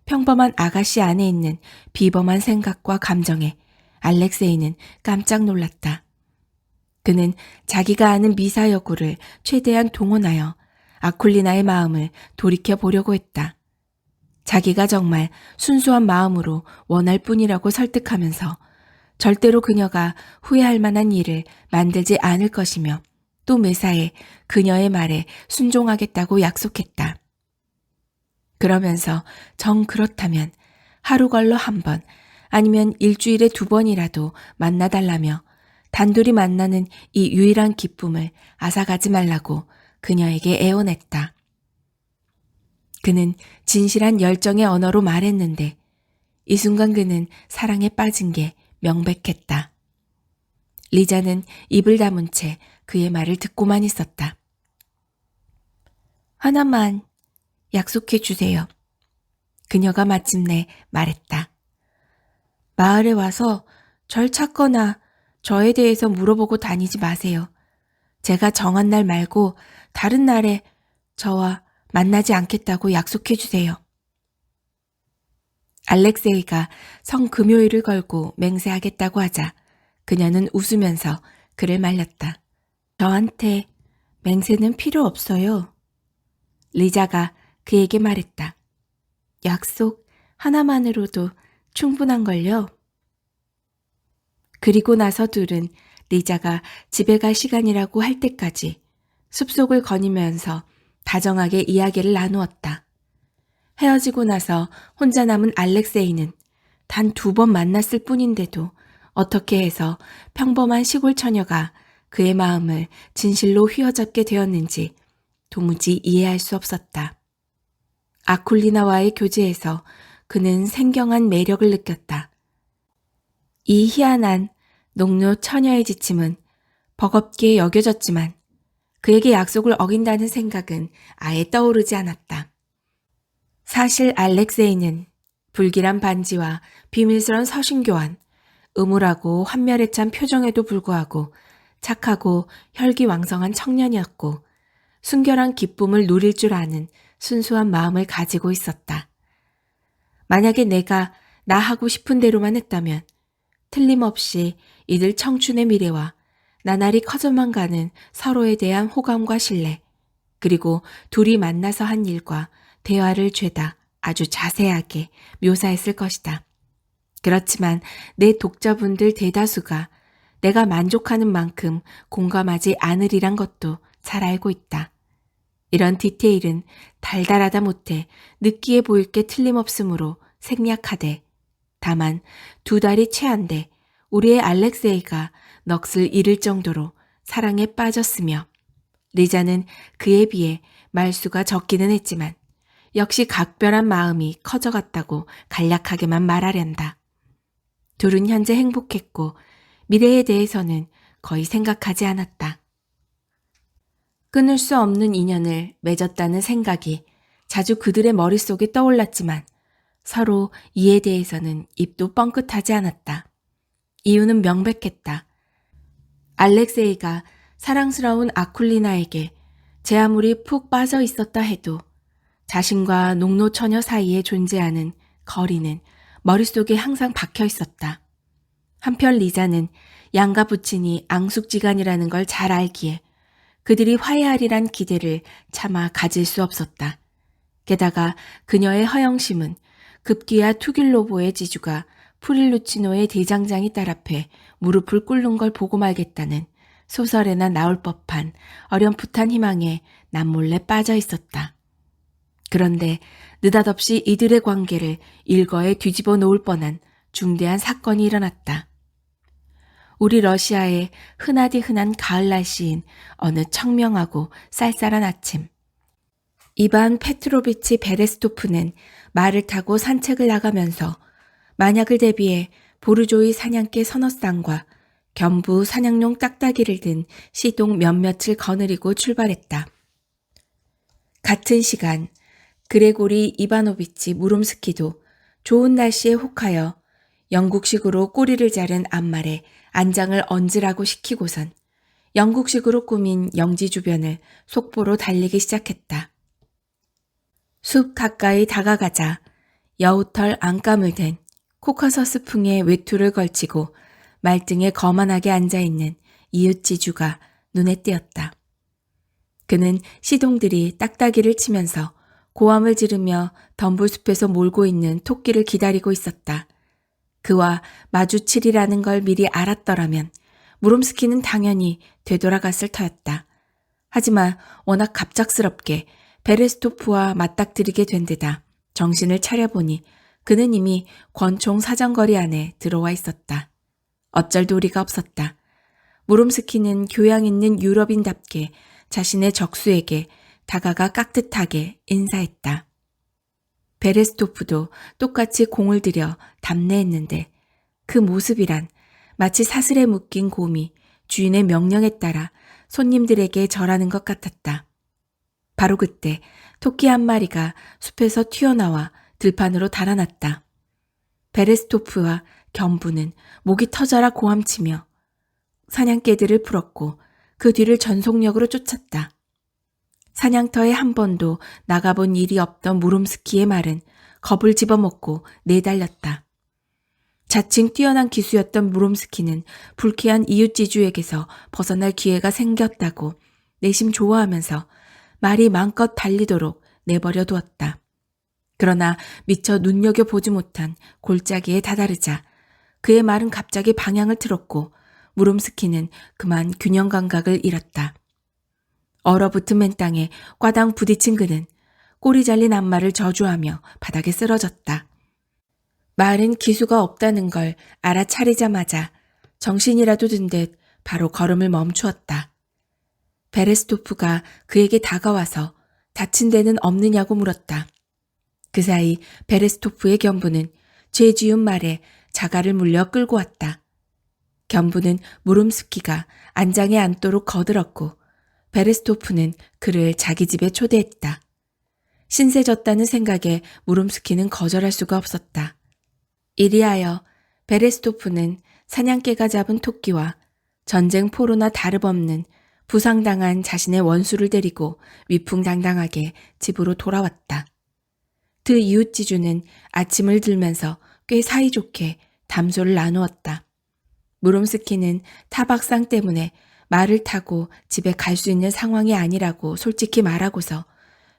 평범한 아가씨 안에 있는 비범한 생각과 감정에 알렉세이는 깜짝 놀랐다. 그는 자기가 아는 미사여구를 최대한 동원하여 아콜리나의 마음을 돌이켜 보려고 했다. 자기가 정말 순수한 마음으로 원할 뿐이라고 설득하면서 절대로 그녀가 후회할 만한 일을 만들지 않을 것이며 또 매사에 그녀의 말에 순종하겠다고 약속했다. 그러면서 정 그렇다면 하루 걸러 한 번 아니면 일주일에 2번이라도 만나달라며 단둘이 만나는 이 유일한 기쁨을 앗아가지 말라고 그녀에게 애원했다. 그는 진실한 열정의 언어로 말했는데 이 순간 그는 사랑에 빠진 게 명백했다. 리자는 입을 다문 채 그의 말을 듣고만 있었다. 하나만 약속해 주세요. 그녀가 마침내 말했다. 마을에 와서 절 찾거나 저에 대해서 물어보고 다니지 마세요. 제가 정한 날 말고 다른 날에 저와 만나지 않겠다고 약속해 주세요. 알렉세이가 성금요일을 걸고 맹세하겠다고 하자 그녀는 웃으면서 그를 말렸다. 저한테 맹세는 필요 없어요. 리자가 그에게 말했다. 약속 하나만으로도 충분한걸요. 그리고 나서 둘은 리자가 집에 갈 시간이라고 할 때까지 숲속을 거니면서 다정하게 이야기를 나누었다. 헤어지고 나서 혼자 남은 알렉세이는 단 2번 만났을 뿐인데도 어떻게 해서 평범한 시골 처녀가 그의 마음을 진실로 휘어잡게 되었는지 도무지 이해할 수 없었다. 아콜리나와의 교제에서 그는 생경한 매력을 느꼈다. 이 희한한 농노 처녀의 지침은 버겁게 여겨졌지만 그에게 약속을 어긴다는 생각은 아예 떠오르지 않았다. 사실 알렉세이는 불길한 반지와 비밀스런 서신교환, 음울하고 환멸에 찬 표정에도 불구하고 착하고 혈기왕성한 청년이었고 순결한 기쁨을 누릴 줄 아는 순수한 마음을 가지고 있었다. 만약에 내가 나 하고 싶은 대로만 했다면 틀림없이 이들 청춘의 미래와 나날이 커져만 가는 서로에 대한 호감과 신뢰, 그리고 둘이 만나서 한 일과 대화를 죄다 아주 자세하게 묘사했을 것이다. 그렇지만 내 독자분들 대다수가 내가 만족하는 만큼 공감하지 않으리란 것도 잘 알고 있다. 이런 디테일은 달달하다 못해 느끼해 보일 게 틀림없으므로 생략하되 다만 2달이 채한데 우리의 알렉세이가 넋을 잃을 정도로 사랑에 빠졌으며 리자는 그에 비해 말수가 적기는 했지만 역시 각별한 마음이 커져갔다고 간략하게만 말하련다. 둘은 현재 행복했고 미래에 대해서는 거의 생각하지 않았다. 끊을 수 없는 인연을 맺었다는 생각이 자주 그들의 머릿속에 떠올랐지만 서로 이에 대해서는 입도 뻥끗하지 않았다. 이유는 명백했다. 알렉세이가 사랑스러운 아쿨리나에게 제 아무리 푹 빠져 있었다 해도 자신과 농노처녀 사이에 존재하는 거리는 머릿속에 항상 박혀 있었다. 한편 리자는 양가 부친이 앙숙지간이라는 걸 잘 알기에 그들이 화해하리란 기대를 차마 가질 수 없었다. 게다가 그녀의 허영심은 급기야 투길로보의 지주가 프릴루치노의 대장장이 딸 앞에 무릎을 꿇는 걸 보고 말겠다는 소설에나 나올 법한 어렴풋한 희망에 남몰래 빠져 있었다. 그런데 느닷없이 이들의 관계를 일거에 뒤집어 놓을 뻔한 중대한 사건이 일어났다. 우리 러시아의 흔하디 흔한 가을 날씨인 어느 청명하고 쌀쌀한 아침. 이반 페트로비치 베레스토프는 말을 타고 산책을 나가면서 만약을 대비해 보르조이 사냥개 서너 쌍과 견부 사냥용 딱따기를 든 시동 몇몇을 거느리고 출발했다. 같은 시간 그레고리 이바노비치 무롬스키도 좋은 날씨에 혹하여 영국식으로 꼬리를 자른 앞말에 안장을 얹으라고 시키고선 영국식으로 꾸민 영지 주변을 속보로 달리기 시작했다. 숲 가까이 다가가자 여우털 안감을 든 코카서스풍의 외투를 걸치고 말등에 거만하게 앉아있는 이웃 지주가 눈에 띄었다. 그는 시동들이 딱따기를 치면서 고함을 지르며 덤불숲에서 몰고 있는 토끼를 기다리고 있었다. 그와 마주치리라는 걸 미리 알았더라면 무롬스키는 당연히 되돌아갔을 터였다. 하지만 워낙 갑작스럽게 베레스토프와 맞닥뜨리게 된 데다 정신을 차려보니 그는 이미 권총 사정거리 안에 들어와 있었다. 어쩔 도리가 없었다. 무롬스키는 교양 있는 유럽인답게 자신의 적수에게 다가가 깍듯하게 인사했다. 베레스토프도 똑같이 공을 들여 답례했는데 그 모습이란 마치 사슬에 묶인 곰이 주인의 명령에 따라 손님들에게 절하는 것 같았다. 바로 그때 토끼 한 마리가 숲에서 튀어나와 들판으로 달아났다. 베레스토프와 견부는 목이 터져라 고함치며 사냥개들을 풀었고 그 뒤를 전속력으로 쫓았다. 사냥터에 한 번도 나가본 일이 없던 무롬스키의 말은 겁을 집어먹고 내달렸다. 자칭 뛰어난 기수였던 무롬스키는 불쾌한 이웃지주에게서 벗어날 기회가 생겼다고 내심 좋아하면서 말이 마음껏 달리도록 내버려 두었다. 그러나 미처 눈여겨보지 못한 골짜기에 다다르자 그의 말은 갑자기 방향을 틀었고 무롬스키는 그만 균형 감각을 잃었다. 얼어붙은 맨 땅에 꽈당 부딪힌 그는 꼬리 잘린 앞말을 저주하며 바닥에 쓰러졌다. 말은 기수가 없다는 걸 알아차리자마자 정신이라도 든 듯 바로 걸음을 멈추었다. 베레스토프가 그에게 다가와서 다친 데는 없느냐고 물었다. 그 사이 베레스토프의 견부는 죄 지은 말에 자갈을 물려 끌고 왔다. 견부는 무롬스키가 안장에 앉도록 거들었고 베레스토프는 그를 자기 집에 초대했다. 신세졌다는 생각에 무롬스키는 거절할 수가 없었다. 이리하여 베레스토프는 사냥개가 잡은 토끼와 전쟁 포로나 다름없는 부상당한 자신의 원수를 데리고 위풍당당하게 집으로 돌아왔다. 그 이웃지주는 아침을 들면서 꽤 사이좋게 담소를 나누었다. 무롬스키는 타박상 때문에 말을 타고 집에 갈 수 있는 상황이 아니라고 솔직히 말하고서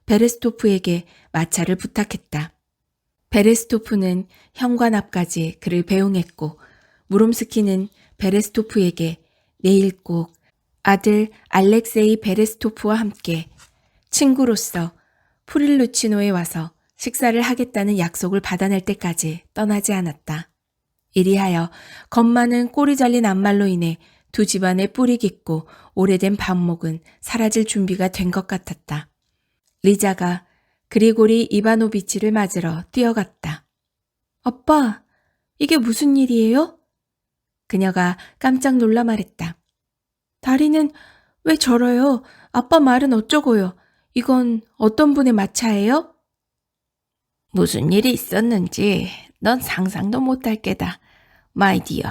베레스토프에게 마차를 부탁했다. 베레스토프는 현관 앞까지 그를 배웅했고 무롬스키는 베레스토프에게 내일 꼭 아들 알렉세이 베레스토프와 함께 친구로서 프릴루치노에 와서 식사를 하겠다는 약속을 받아낼 때까지 떠나지 않았다. 이리하여 겁 많은 꼬리 잘린 앞말로 인해 두 집안의 뿌리 깊고 오래된 반목은 사라질 준비가 된 것 같았다. 리자가 그리고리 이바노비치를 맞으러 뛰어갔다. 아빠, 이게 무슨 일이에요? 그녀가 깜짝 놀라 말했다. 다리는 왜 저러요? 아빠 말은 어쩌고요? 이건 어떤 분의 마차예요? 무슨 일이 있었는지 넌 상상도 못할 게다, 마이 디어.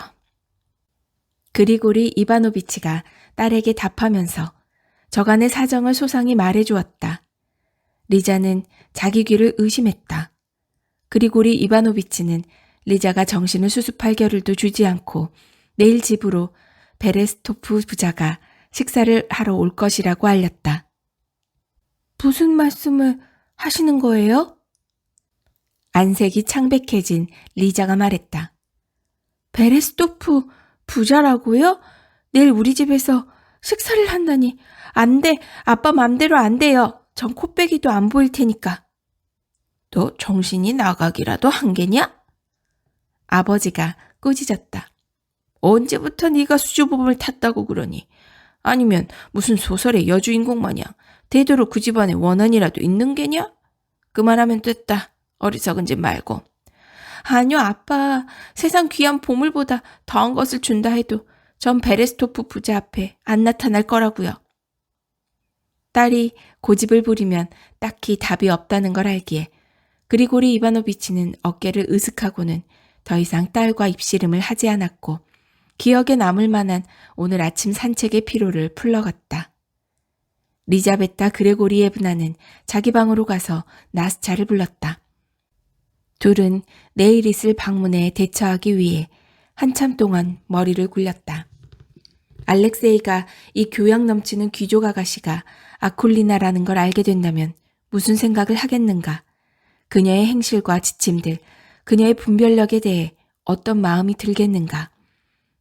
그리고리 이바노비치가 딸에게 답하면서 저간의 사정을 소상히 말해주었다. 리자는 자기 귀를 의심했다. 그리고리 이바노비치는 리자가 정신을 수습할 겨를도 주지 않고 내일 집으로 베레스토프 부자가 식사를 하러 올 것이라고 알렸다. 무슨 말씀을 하시는 거예요? 안색이 창백해진 리자가 말했다. 베레스토프 부자라고요? 내일 우리 집에서 식사를 한다니. 안 돼. 아빠 맘대로 안 돼요. 전 코빼기도 안 보일 테니까. 너 정신이 나가기라도 한 게냐? 아버지가 꾸짖었다. 언제부터 네가 수줍음을 탔다고 그러니? 아니면 무슨 소설의 여주인공 마냥 대대로 그 집안에 원한이라도 있는 게냐? 그만하면 됐다. 어리석은 짓 말고. 아니요, 아빠. 세상 귀한 보물보다 더한 것을 준다 해도 전 베레스토프 부자 앞에 안 나타날 거라고요. 딸이 고집을 부리면 딱히 답이 없다는 걸 알기에 그리고리 이바노비치는 어깨를 으슥하고는 더 이상 딸과 입씨름을 하지 않았고 기억에 남을 만한 오늘 아침 산책의 피로를 풀러갔다. 리자베타 그레고리예브나는 자기 방으로 가서 나스차를 불렀다. 둘은 내일 있을 방문에 대처하기 위해 한참 동안 머리를 굴렸다. 알렉세이가 이 교양 넘치는 귀족 아가씨가 아콜리나라는 걸 알게 된다면 무슨 생각을 하겠는가? 그녀의 행실과 지침들, 그녀의 분별력에 대해 어떤 마음이 들겠는가?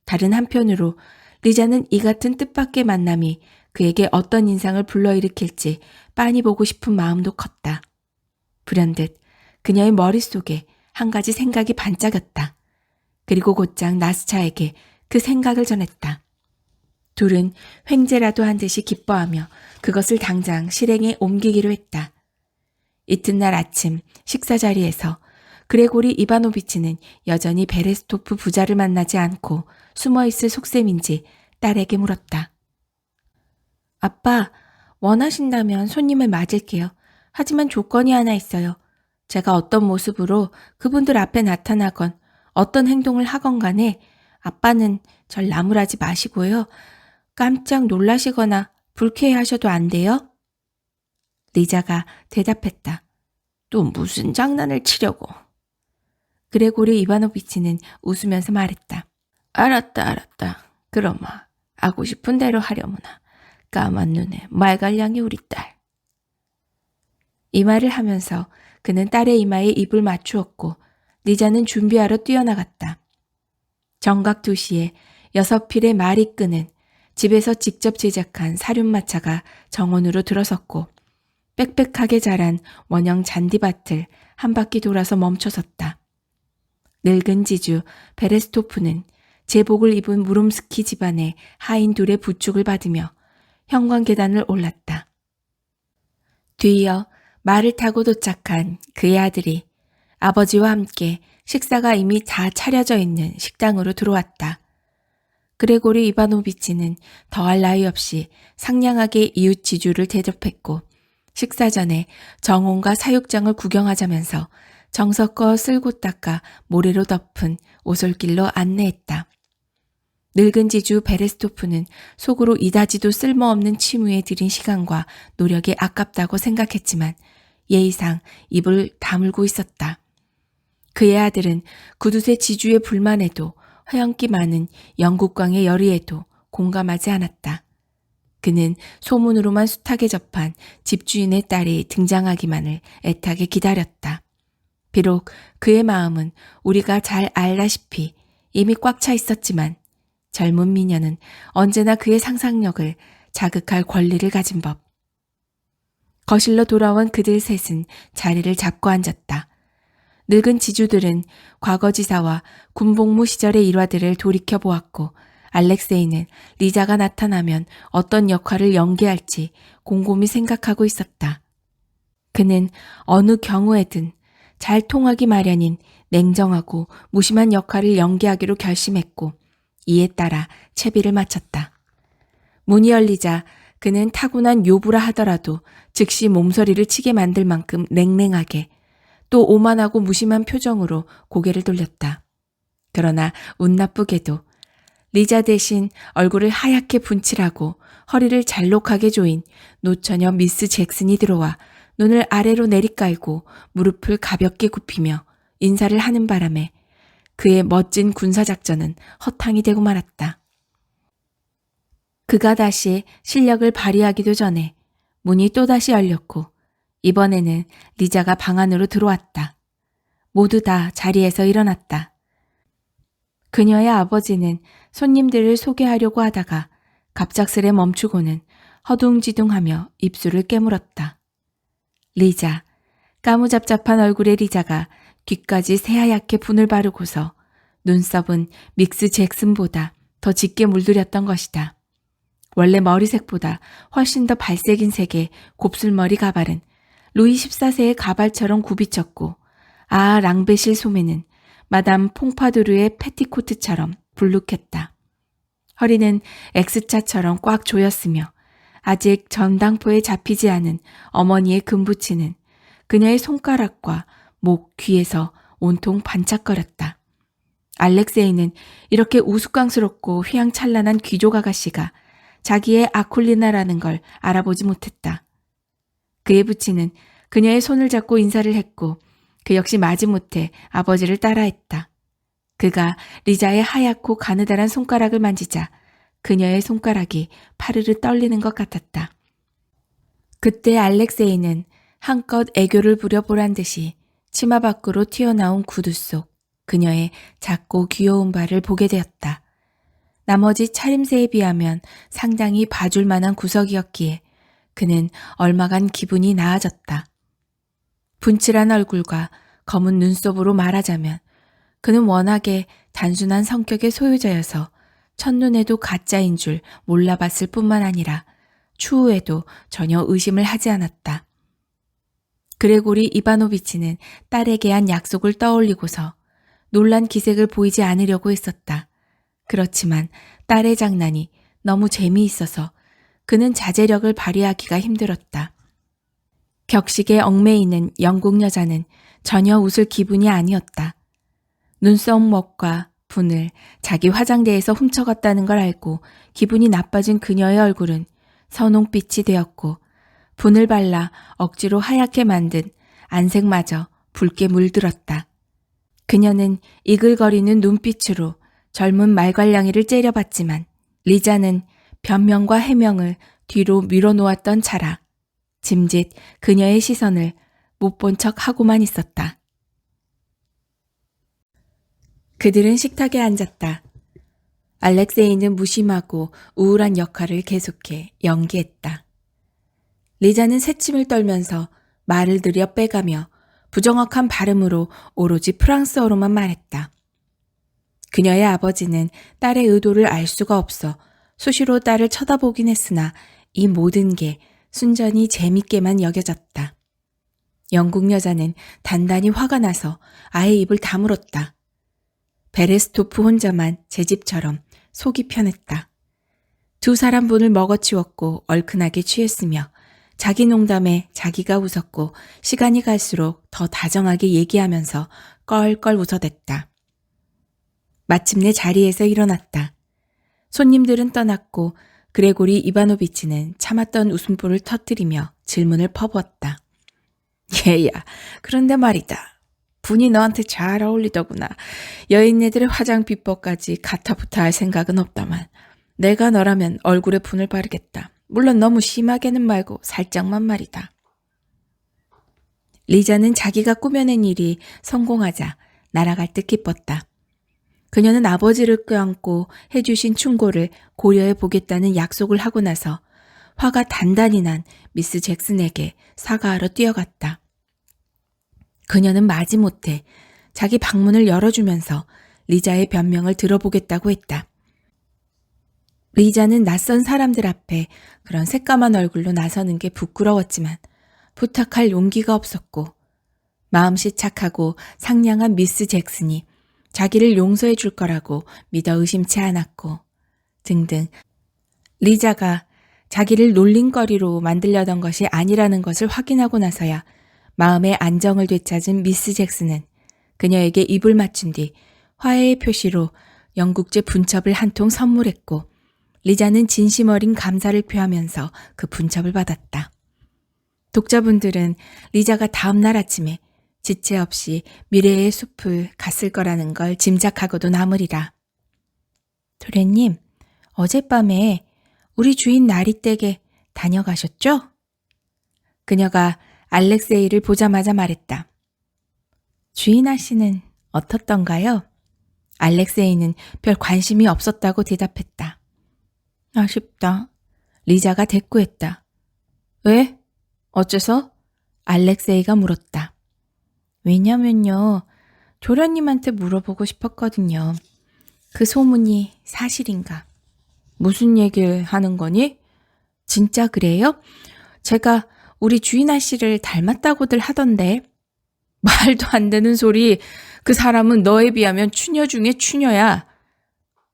다른 한편으로 리자는 이 같은 뜻밖의 만남이 그에게 어떤 인상을 불러일으킬지 빤히 보고 싶은 마음도 컸다. 불현듯 그녀의 머릿속에 한 가지 생각이 반짝였다. 그리고 곧장 나스차에게 그 생각을 전했다. 둘은 횡재라도 한 듯이 기뻐하며 그것을 당장 실행에 옮기기로 했다. 이튿날 아침 식사 자리에서 그레고리 이바노비치는 여전히 베레스토프 부자를 만나지 않고 숨어있을 속셈인지 딸에게 물었다. 아빠, 원하신다면 손님을 맞을게요. 하지만 조건이 하나 있어요. 제가 어떤 모습으로 그분들 앞에 나타나건 어떤 행동을 하건 간에 아빠는 절 나무라지 마시고요. 깜짝 놀라시거나 불쾌해하셔도 안 돼요? 리자가 대답했다. 또 무슨 장난을 치려고. 그레고리 이바노비치는 웃으면서 말했다. 알았다. 그러마 하고 싶은 대로 하려무나. 까만 눈에 말갈량이 우리 딸. 이 말을 하면서 그는 딸의 이마에 입을 맞추었고 리자는 준비하러 뛰어나갔다. 정각 2시에 6필의 말이 끄는 집에서 직접 제작한 사륜마차가 정원으로 들어섰고 빽빽하게 자란 원형 잔디밭을 한 바퀴 돌아서 멈춰섰다. 늙은 지주 베레스토프는 제복을 입은 무롬스키 집안의 하인 둘의 부축을 받으며 현관 계단을 올랐다. 뒤이어 말을 타고 도착한 그의 아들이 아버지와 함께 식사가 이미 다 차려져 있는 식당으로 들어왔다. 그레고리 이바노비치는 더할 나위 없이 상냥하게 이웃 지주를 대접했고 식사 전에 정원과 사육장을 구경하자면서 정성껏 쓸고 닦아 모래로 덮은 오솔길로 안내했다. 늙은 지주 베레스토프는 속으로 이다지도 쓸모없는 취무에 들인 시간과 노력이 아깝다고 생각했지만 예의상 입을 다물고 있었다. 그의 아들은 구두쇠 지주의 불만에도 허영기 많은 영국광의 열의에도 공감하지 않았다. 그는 소문으로만 숱하게 접한 집주인의 딸이 등장하기만을 애타게 기다렸다. 비록 그의 마음은 우리가 잘 알다시피 이미 꽉 차 있었지만 젊은 미녀는 언제나 그의 상상력을 자극할 권리를 가진 법. 거실로 돌아온 그들 셋은 자리를 잡고 앉았다. 늙은 지주들은 과거지사와 군복무 시절의 일화들을 돌이켜보았고 알렉세이는 리자가 나타나면 어떤 역할을 연기할지 곰곰이 생각하고 있었다. 그는 어느 경우에든 잘 통하기 마련인 냉정하고 무심한 역할을 연기하기로 결심했고 이에 따라 채비를 마쳤다. 문이 열리자 그는 타고난 요부라 하더라도 즉시 몸서리를 치게 만들 만큼 냉랭하게 또 오만하고 무심한 표정으로 고개를 돌렸다. 그러나 운 나쁘게도 리자 대신 얼굴을 하얗게 분칠하고 허리를 잘록하게 조인 노처녀 미스 잭슨이 들어와 눈을 아래로 내리깔고 무릎을 가볍게 굽히며 인사를 하는 바람에 그의 멋진 군사작전은 허탕이 되고 말았다. 그가 다시 실력을 발휘하기도 전에 문이 또다시 열렸고 이번에는 리자가 방 안으로 들어왔다. 모두 다 자리에서 일어났다. 그녀의 아버지는 손님들을 소개하려고 하다가 갑작스레 멈추고는 허둥지둥하며 입술을 깨물었다. 리자, 까무잡잡한 얼굴의 리자가 귀까지 새하얗게 분을 바르고서 눈썹은 믹스 잭슨보다 더 짙게 물들였던 것이다. 원래 머리색보다 훨씬 더 발색인 색의 곱슬머리 가발은 루이 14세의 가발처럼 굽이쳤고 랑베실 소매는 마담 퐁파두르의 패티코트처럼 불룩했다. 허리는 X자처럼 꽉 조였으며 아직 전당포에 잡히지 않은 어머니의 금부치는 그녀의 손가락과 목, 귀에서 온통 반짝거렸다. 알렉세이는 이렇게 우스꽝스럽고 휘황찬란한 귀족 아가씨가 자기의 아쿨리나라는 걸 알아보지 못했다. 그의 부치는 그녀의 손을 잡고 인사를 했고 그 역시 마지못해 아버지를 따라했다. 그가 리자의 하얗고 가느다란 손가락을 만지자 그녀의 손가락이 파르르 떨리는 것 같았다. 그때 알렉세이는 한껏 애교를 부려보란 듯이 치마 밖으로 튀어나온 구두 속 그녀의 작고 귀여운 발을 보게 되었다. 나머지 차림새에 비하면 상당히 봐줄 만한 구석이었기에 그는 얼마간 기분이 나아졌다. 분칠한 얼굴과 검은 눈썹으로 말하자면 그는 워낙에 단순한 성격의 소유자여서 첫눈에도 가짜인 줄 몰라봤을 뿐만 아니라 추후에도 전혀 의심을 하지 않았다. 그레고리 이바노비치는 딸에게 한 약속을 떠올리고서 놀란 기색을 보이지 않으려고 했었다. 그렇지만 딸의 장난이 너무 재미있어서 그는 자제력을 발휘하기가 힘들었다. 격식에 얽매이는 영국 여자는 전혀 웃을 기분이 아니었다. 눈썹목과 분을 자기 화장대에서 훔쳐갔다는 걸 알고 기분이 나빠진 그녀의 얼굴은 선홍빛이 되었고 분을 발라 억지로 하얗게 만든 안색마저 붉게 물들었다. 그녀는 이글거리는 눈빛으로 젊은 말괄량이를 째려봤지만 리자는 변명과 해명을 뒤로 밀어놓았던 차라 짐짓 그녀의 시선을 못 본 척 하고만 있었다. 그들은 식탁에 앉았다. 알렉세이는 무심하고 우울한 역할을 계속해 연기했다. 리자는 새침을 떨면서 말을 들여 빼가며 부정확한 발음으로 오로지 프랑스어로만 말했다. 그녀의 아버지는 딸의 의도를 알 수가 없어 수시로 딸을 쳐다보긴 했으나 이 모든 게 순전히 재밌게만 여겨졌다. 영국 여자는 단단히 화가 나서 아예 입을 다물었다. 베레스토프 혼자만 제 집처럼 속이 편했다. 두 사람 분을 먹어치웠고 얼큰하게 취했으며 자기 농담에 자기가 웃었고 시간이 갈수록 더 다정하게 얘기하면서 껄껄 웃어댔다. 마침내 자리에서 일어났다. 손님들은 떠났고 그레고리 이바노비치는 참았던 웃음보를 터뜨리며 질문을 퍼부었다. 얘야, 그런데 말이다. 분이 너한테 잘 어울리더구나. 여인네들의 화장 비법까지 가타부타 할 생각은 없다만 내가 너라면 얼굴에 분을 바르겠다. 물론 너무 심하게는 말고 살짝만 말이다. 리자는 자기가 꾸며낸 일이 성공하자 날아갈 듯 기뻤다. 그녀는 아버지를 껴안고 해주신 충고를 고려해 보겠다는 약속을 하고 나서 화가 단단히 난 미스 잭슨에게 사과하러 뛰어갔다. 그녀는 마지못해 자기 방문을 열어주면서 리자의 변명을 들어보겠다고 했다. 리자는 낯선 사람들 앞에 그런 새까만 얼굴로 나서는 게 부끄러웠지만 부탁할 용기가 없었고 마음씨 착하고 상냥한 미스 잭슨이 자기를 용서해 줄 거라고 믿어 의심치 않았고 등등 리자가 자기를 놀림거리로 만들려던 것이 아니라는 것을 확인하고 나서야 마음의 안정을 되찾은 미스 잭슨은 그녀에게 입을 맞춘 뒤 화해의 표시로 영국제 분첩을 한 통 선물했고 리자는 진심 어린 감사를 표하면서 그 분첩을 받았다. 독자분들은 리자가 다음 날 아침에 지체 없이 미래의 숲을 갔을 거라는 걸 짐작하고도 남으리라. 도련님, 어젯밤에 우리 주인 나리댁에 다녀가셨죠? 그녀가 알렉세이를 보자마자 말했다. 주인 아씨는 어떻던가요? 알렉세이는 별 관심이 없었다고 대답했다. 아쉽다. 리자가 대꾸했다. 왜? 어째서? 알렉세이가 물었다. 왜냐면요. 도련님한테 물어보고 싶었거든요. 그 소문이 사실인가? 무슨 얘기를 하는 거니? 진짜 그래요? 제가 우리 주인 아씨를 닮았다고들 하던데. 말도 안 되는 소리. 그 사람은 너에 비하면 추녀 중에 추녀야.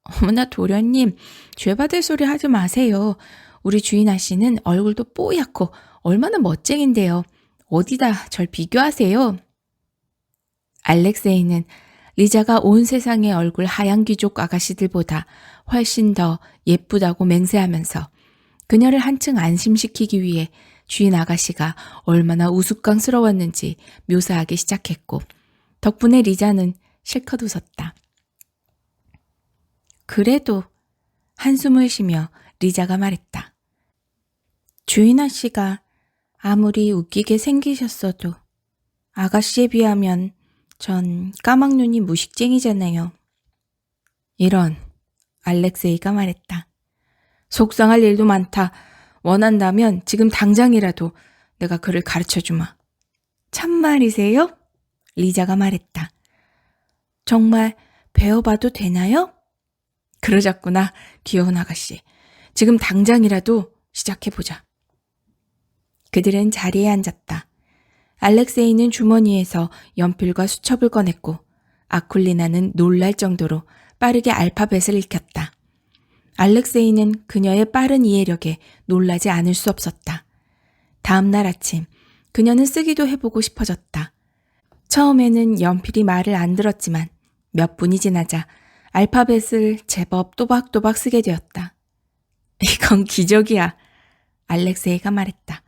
어머나 도련님, 죄받을 소리 하지 마세요. 우리 주인 아씨는 얼굴도 뽀얗고 얼마나 멋쟁인데요. 어디다 절 비교하세요? 알렉세이는 리자가 온 세상의 얼굴 하얀 귀족 아가씨들보다 훨씬 더 예쁘다고 맹세하면서 그녀를 한층 안심시키기 위해 주인 아가씨가 얼마나 우스꽝스러웠는지 묘사하기 시작했고 덕분에 리자는 실컷 웃었다. 그래도 한숨을 쉬며 리자가 말했다. 주인 아씨가 아무리 웃기게 생기셨어도 아가씨에 비하면 전 까막눈이 무식쟁이잖아요. 이런, 알렉세이가 말했다. 속상할 일도 많다. 원한다면 지금 당장이라도 내가 그를 가르쳐주마. 참말이세요? 리자가 말했다. 정말 배워봐도 되나요? 그러자꾸나, 귀여운 아가씨. 지금 당장이라도 시작해보자. 그들은 자리에 앉았다. 알렉세이는 주머니에서 연필과 수첩을 꺼냈고 아쿨리나는 놀랄 정도로 빠르게 알파벳을 읽혔다. 알렉세이는 그녀의 빠른 이해력에 놀라지 않을 수 없었다. 다음 날 아침 그녀는 쓰기도 해보고 싶어졌다. 처음에는 연필이 말을 안 들었지만 몇 분이 지나자 알파벳을 제법 또박또박 쓰게 되었다. 이건 기적이야. 알렉세이가 말했다.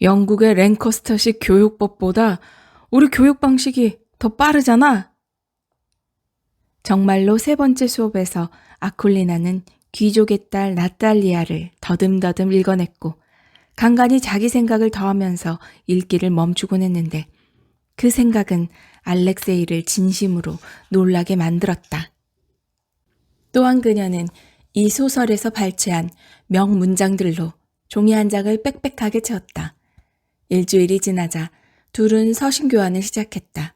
영국의 랭커스터식 교육법보다 우리 교육 방식이 더 빠르잖아. 정말로 세 번째 수업에서 아쿨리나는 귀족의 딸 나탈리아를 더듬더듬 읽어냈고 간간히 자기 생각을 더하면서 읽기를 멈추곤 했는데 그 생각은 알렉세이를 진심으로 놀라게 만들었다. 또한 그녀는 이 소설에서 발췌한 명문장들로 종이 한 장을 빽빽하게 채웠다. 일주일이 지나자 둘은 서신교환을 시작했다.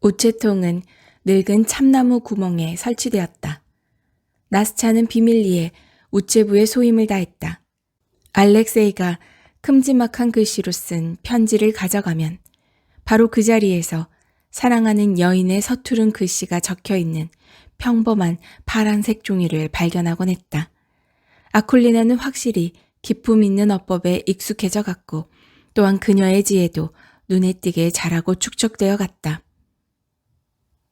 우체통은 늙은 참나무 구멍에 설치되었다. 나스차는 비밀리에 우체부에 소임을 다했다. 알렉세이가 큼지막한 글씨로 쓴 편지를 가져가면 바로 그 자리에서 사랑하는 여인의 서투른 글씨가 적혀있는 평범한 파란색 종이를 발견하곤 했다. 아쿨리나는 확실히 기품 있는 어법에 익숙해져 갔고 또한 그녀의 지혜도 눈에 띄게 자라고 축적되어 갔다.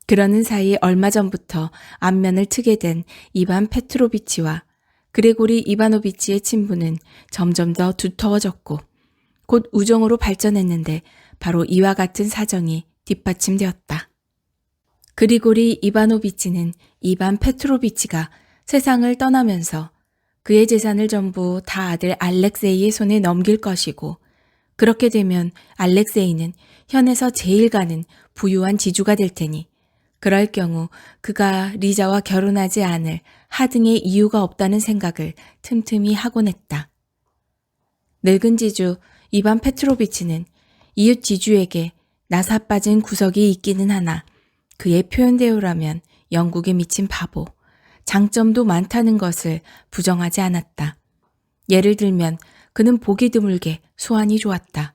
그러는 사이 얼마 전부터 안면을 트게 된 이반 페트로비치와 그레고리 이바노비치의 친분은 점점 더 두터워졌고 곧 우정으로 발전했는데 바로 이와 같은 사정이 뒷받침되었다. 그리고리 이바노비치는 이반 페트로비치가 세상을 떠나면서 그의 재산을 전부 다 아들 알렉세이의 손에 넘길 것이고 그렇게 되면 알렉세이는 현에서 제일 가는 부유한 지주가 될 테니 그럴 경우 그가 리자와 결혼하지 않을 하등의 이유가 없다는 생각을 틈틈이 하곤 했다. 늙은 지주 이반 페트로비치는 이웃 지주에게 나사빠진 구석이 있기는 하나 그의 표현대로라면 영국에 미친 바보, 장점도 많다는 것을 부정하지 않았다. 예를 들면 그는 보기 드물게 소환이 좋았다.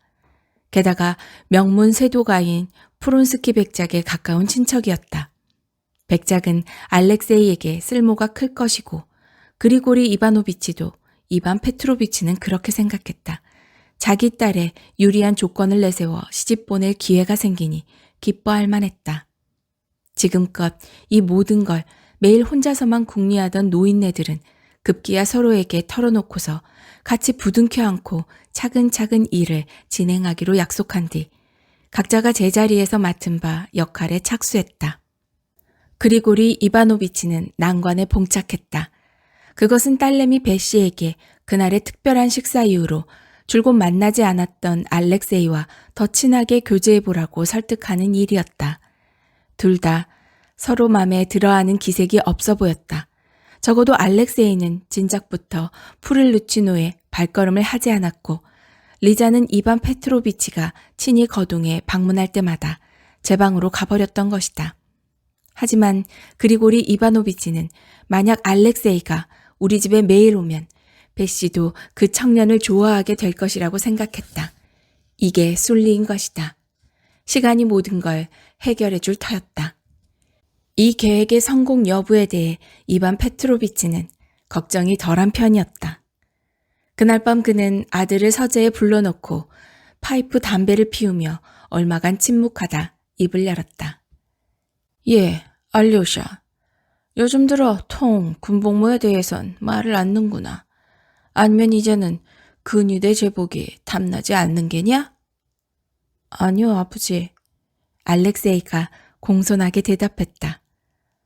게다가 명문 쇄도가인 프론스키 백작에 가까운 친척이었다. 백작은 알렉세이에게 쓸모가 클 것이고 그리고리 이바노비치도 이반 페트로비치는 그렇게 생각했다. 자기 딸의 유리한 조건을 내세워 시집 보낼 기회가 생기니 기뻐할 만했다. 지금껏 이 모든 걸 매일 혼자서만 궁리하던 노인네들은 급기야 서로에게 털어놓고서 같이 부둥켜 안고 차근차근 일을 진행하기로 약속한 뒤 각자가 제자리에서 맡은 바 역할에 착수했다. 그리고리 이바노비치는 난관에 봉착했다. 그것은 딸내미 베시에게 그날의 특별한 식사 이후로 줄곧 만나지 않았던 알렉세이와 더 친하게 교제해보라고 설득하는 일이었다. 둘 다 서로 맘에 들어하는 기색이 없어 보였다. 적어도 알렉세이는 진작부터 푸를루치노에 발걸음을 하지 않았고 리자는 이반 페트로비치가 친히 거동해 방문할 때마다 제 방으로 가버렸던 것이다. 하지만 그리고리 이바노비치는 만약 알렉세이가 우리 집에 매일 오면 베시도 그 청년을 좋아하게 될 것이라고 생각했다. 이게 순리인 것이다. 시간이 모든 걸 해결해 줄 터였다. 이 계획의 성공 여부에 대해 이반 페트로비치는 걱정이 덜한 편이었다. 그날 밤 그는 아들을 서재에 불러놓고 파이프 담배를 피우며 얼마간 침묵하다 입을 열었다. 예, 알료샤. 요즘 들어 통 군복무에 대해선 말을 않는구나. 아니면 이제는 근위대 제복이 탐나지 않는 게냐? 아니요, 아버지. 알렉세이가 공손하게 대답했다.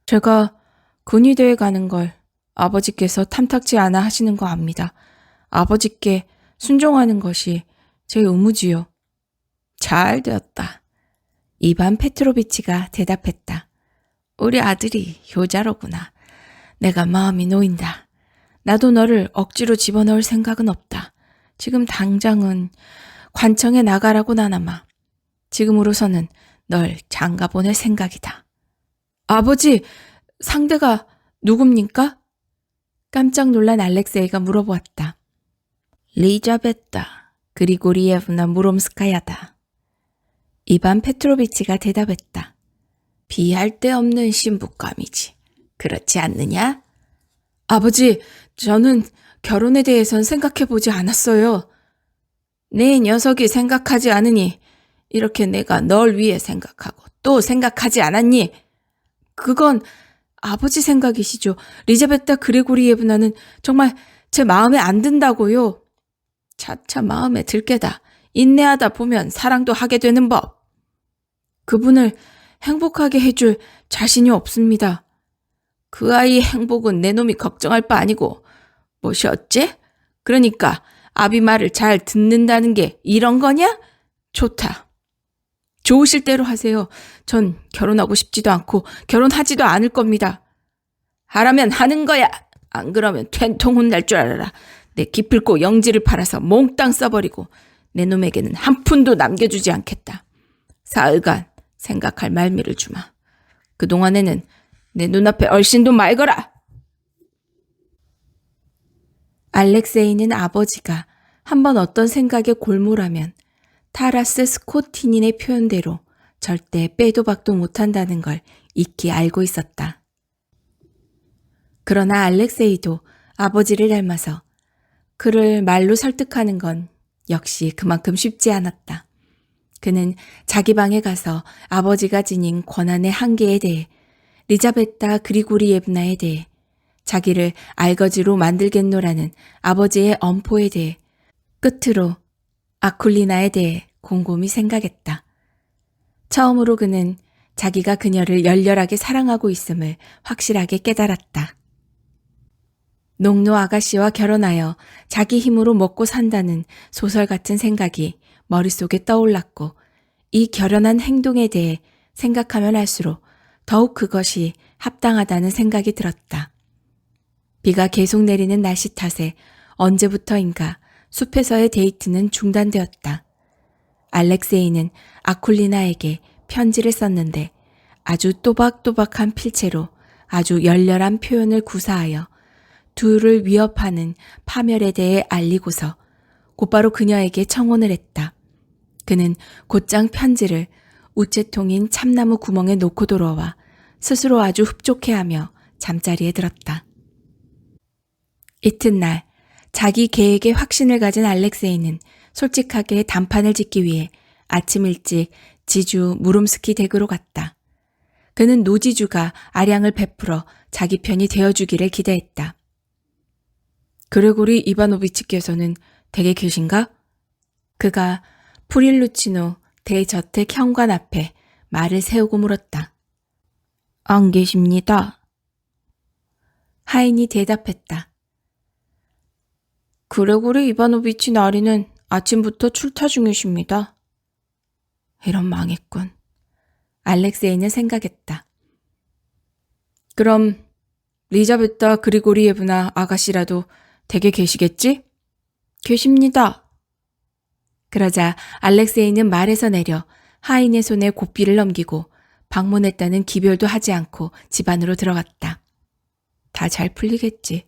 제가 근위대에 가는 걸 아버지께서 탐탁지 않아 하시는 거 압니다. 아버지께 순종하는 것이 제 의무지요. 잘 되었다. 이반 페트로비치가 대답했다. 우리 아들이 효자로구나. 내가 마음이 놓인다. 나도 너를 억지로 집어넣을 생각은 없다. 지금 당장은 관청에 나가라고 나나마. 지금으로서는 널 장가 보낼 생각이다. 아버지, 상대가 누굽니까? 깜짝 놀란 알렉세이가 물어보았다. 리자베타 그리고리예브나 무롬스카야다. 이반 페트로비치가 대답했다. 비할 데 없는 신부감이지. 그렇지 않느냐? 아버지, 저는 결혼에 대해선 생각해보지 않았어요. 내 녀석이 생각하지 않으니 이렇게 내가 널 위해 생각하고 또 생각하지 않았니? 그건 아버지 생각이시죠. 리자베타 그레고리예브나는 정말 제 마음에 안 든다고요. 차차 마음에 들게다. 인내하다 보면 사랑도 하게 되는 법. 그분을 행복하게 해줄 자신이 없습니다. 그 아이의 행복은 내 놈이 걱정할 바 아니고 뭐시 어째? 그러니까 아비 말을 잘 듣는다는 게 이런 거냐? 좋다. 좋으실 대로 하세요. 전 결혼하고 싶지도 않고 결혼하지도 않을 겁니다. 하라면 하는 거야. 안 그러면 된통 혼날 줄 알아라. 내 기필코 영지를 팔아서 몽땅 써버리고 내 놈에게는 한 푼도 남겨주지 않겠다. 사흘간 생각할 말미를 주마. 그동안에는 내 눈앞에 얼씬도 말거라. 알렉세이는 아버지가 한번 어떤 생각에 골몰하면 타라스 스코티닌의 표현대로 절대 빼도 박도 못한다는 걸 익히 알고 있었다. 그러나 알렉세이도 아버지를 닮아서 그를 말로 설득하는 건 역시 그만큼 쉽지 않았다. 그는 자기 방에 가서 아버지가 지닌 권한의 한계에 대해 리자베타 그리고리예브나에 대해 자기를 알거지로 만들겠노라는 아버지의 엄포에 대해 끝으로 아쿨리나에 대해 곰곰이 생각했다. 처음으로 그는 자기가 그녀를 열렬하게 사랑하고 있음을 확실하게 깨달았다. 농노 아가씨와 결혼하여 자기 힘으로 먹고 산다는 소설 같은 생각이 머릿속에 떠올랐고 이 결연한 행동에 대해 생각하면 할수록 더욱 그것이 합당하다는 생각이 들었다. 비가 계속 내리는 날씨 탓에 언제부터인가 숲에서의 데이트는 중단되었다. 알렉세이는 아쿨리나에게 편지를 썼는데 아주 또박또박한 필체로 아주 열렬한 표현을 구사하여 둘을 위협하는 파멸에 대해 알리고서 곧바로 그녀에게 청혼을 했다. 그는 곧장 편지를 우체통인 참나무 구멍에 놓고 돌아와 스스로 아주 흡족해하며 잠자리에 들었다. 이튿날 자기 계획에 확신을 가진 알렉세이는 솔직하게 단판을 짓기 위해 아침 일찍 지주 무롬스키 댁으로 갔다. 그는 노지주가 아량을 베풀어 자기 편이 되어주기를 기대했다. 그레고리 이바노비치께서는 댁에 계신가? 그가 프릴루치노 대저택 현관 앞에 말을 세우고 물었다. 안 계십니다. 하인이 대답했다. 그레고리 이바노비치 나리는 아침부터 출타 중이십니다. 이런 망했군. 알렉세이는 생각했다. 그럼 리자베타 그리고리예브나 아가씨라도 댁에 계시겠지? 계십니다. 그러자 알렉세이는 말에서 내려 하인의 손에 고삐를 넘기고 방문했다는 기별도 하지 않고 집 안으로 들어갔다. 다 잘 풀리겠지.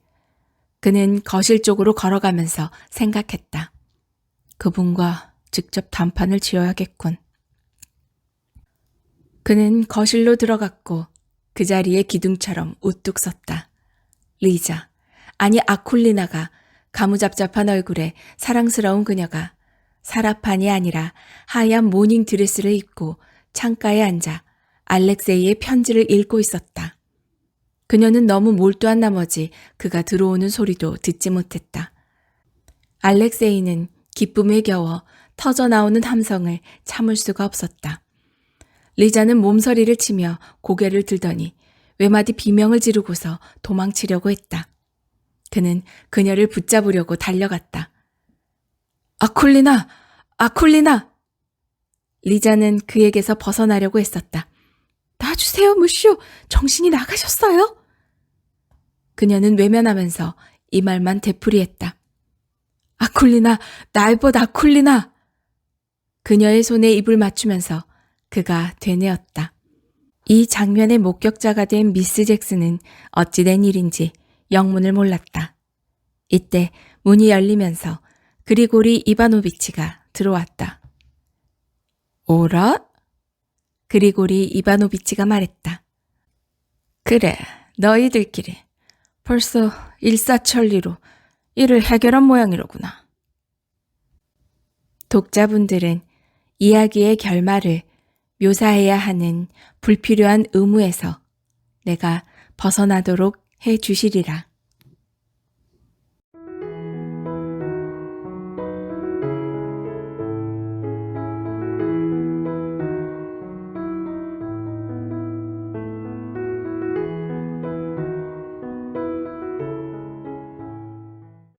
그는 거실 쪽으로 걸어가면서 생각했다. 그분과 직접 단판을 지어야겠군. 그는 거실로 들어갔고 그 자리에 기둥처럼 우뚝 섰다. 리자, 아니 아쿨리나가 가무잡잡한 얼굴에 사랑스러운 그녀가 사라판이 아니라 하얀 모닝 드레스를 입고 창가에 앉아 알렉세이의 편지를 읽고 있었다. 그녀는 너무 몰두한 나머지 그가 들어오는 소리도 듣지 못했다. 알렉세이는 기쁨에 겨워 터져나오는 함성을 참을 수가 없었다. 리자는 몸서리를 치며 고개를 들더니 외마디 비명을 지르고서 도망치려고 했다. 그는 그녀를 붙잡으려고 달려갔다. 아쿨리나! 아쿨리나! 리자는 그에게서 벗어나려고 했었다. 놔주세요, 무쇼! 정신이 나가셨어요? 그녀는 외면하면서 이 말만 되풀이했다. 아쿨리나! 날벗 아쿨리나! 그녀의 손에 입을 맞추면서 그가 되뇌었다. 이 장면의 목격자가 된 미스 잭슨은 어찌된 일인지 영문을 몰랐다. 이때 문이 열리면서 그리고리 이바노비치가 들어왔다. 오라? 그리고리 이바노비치가 말했다. 그래, 너희들끼리 벌써 일사천리로 일을 해결한 모양이로구나. 독자분들은 이야기의 결말을 묘사해야 하는 불필요한 의무에서 내가 벗어나도록 해 주시리라.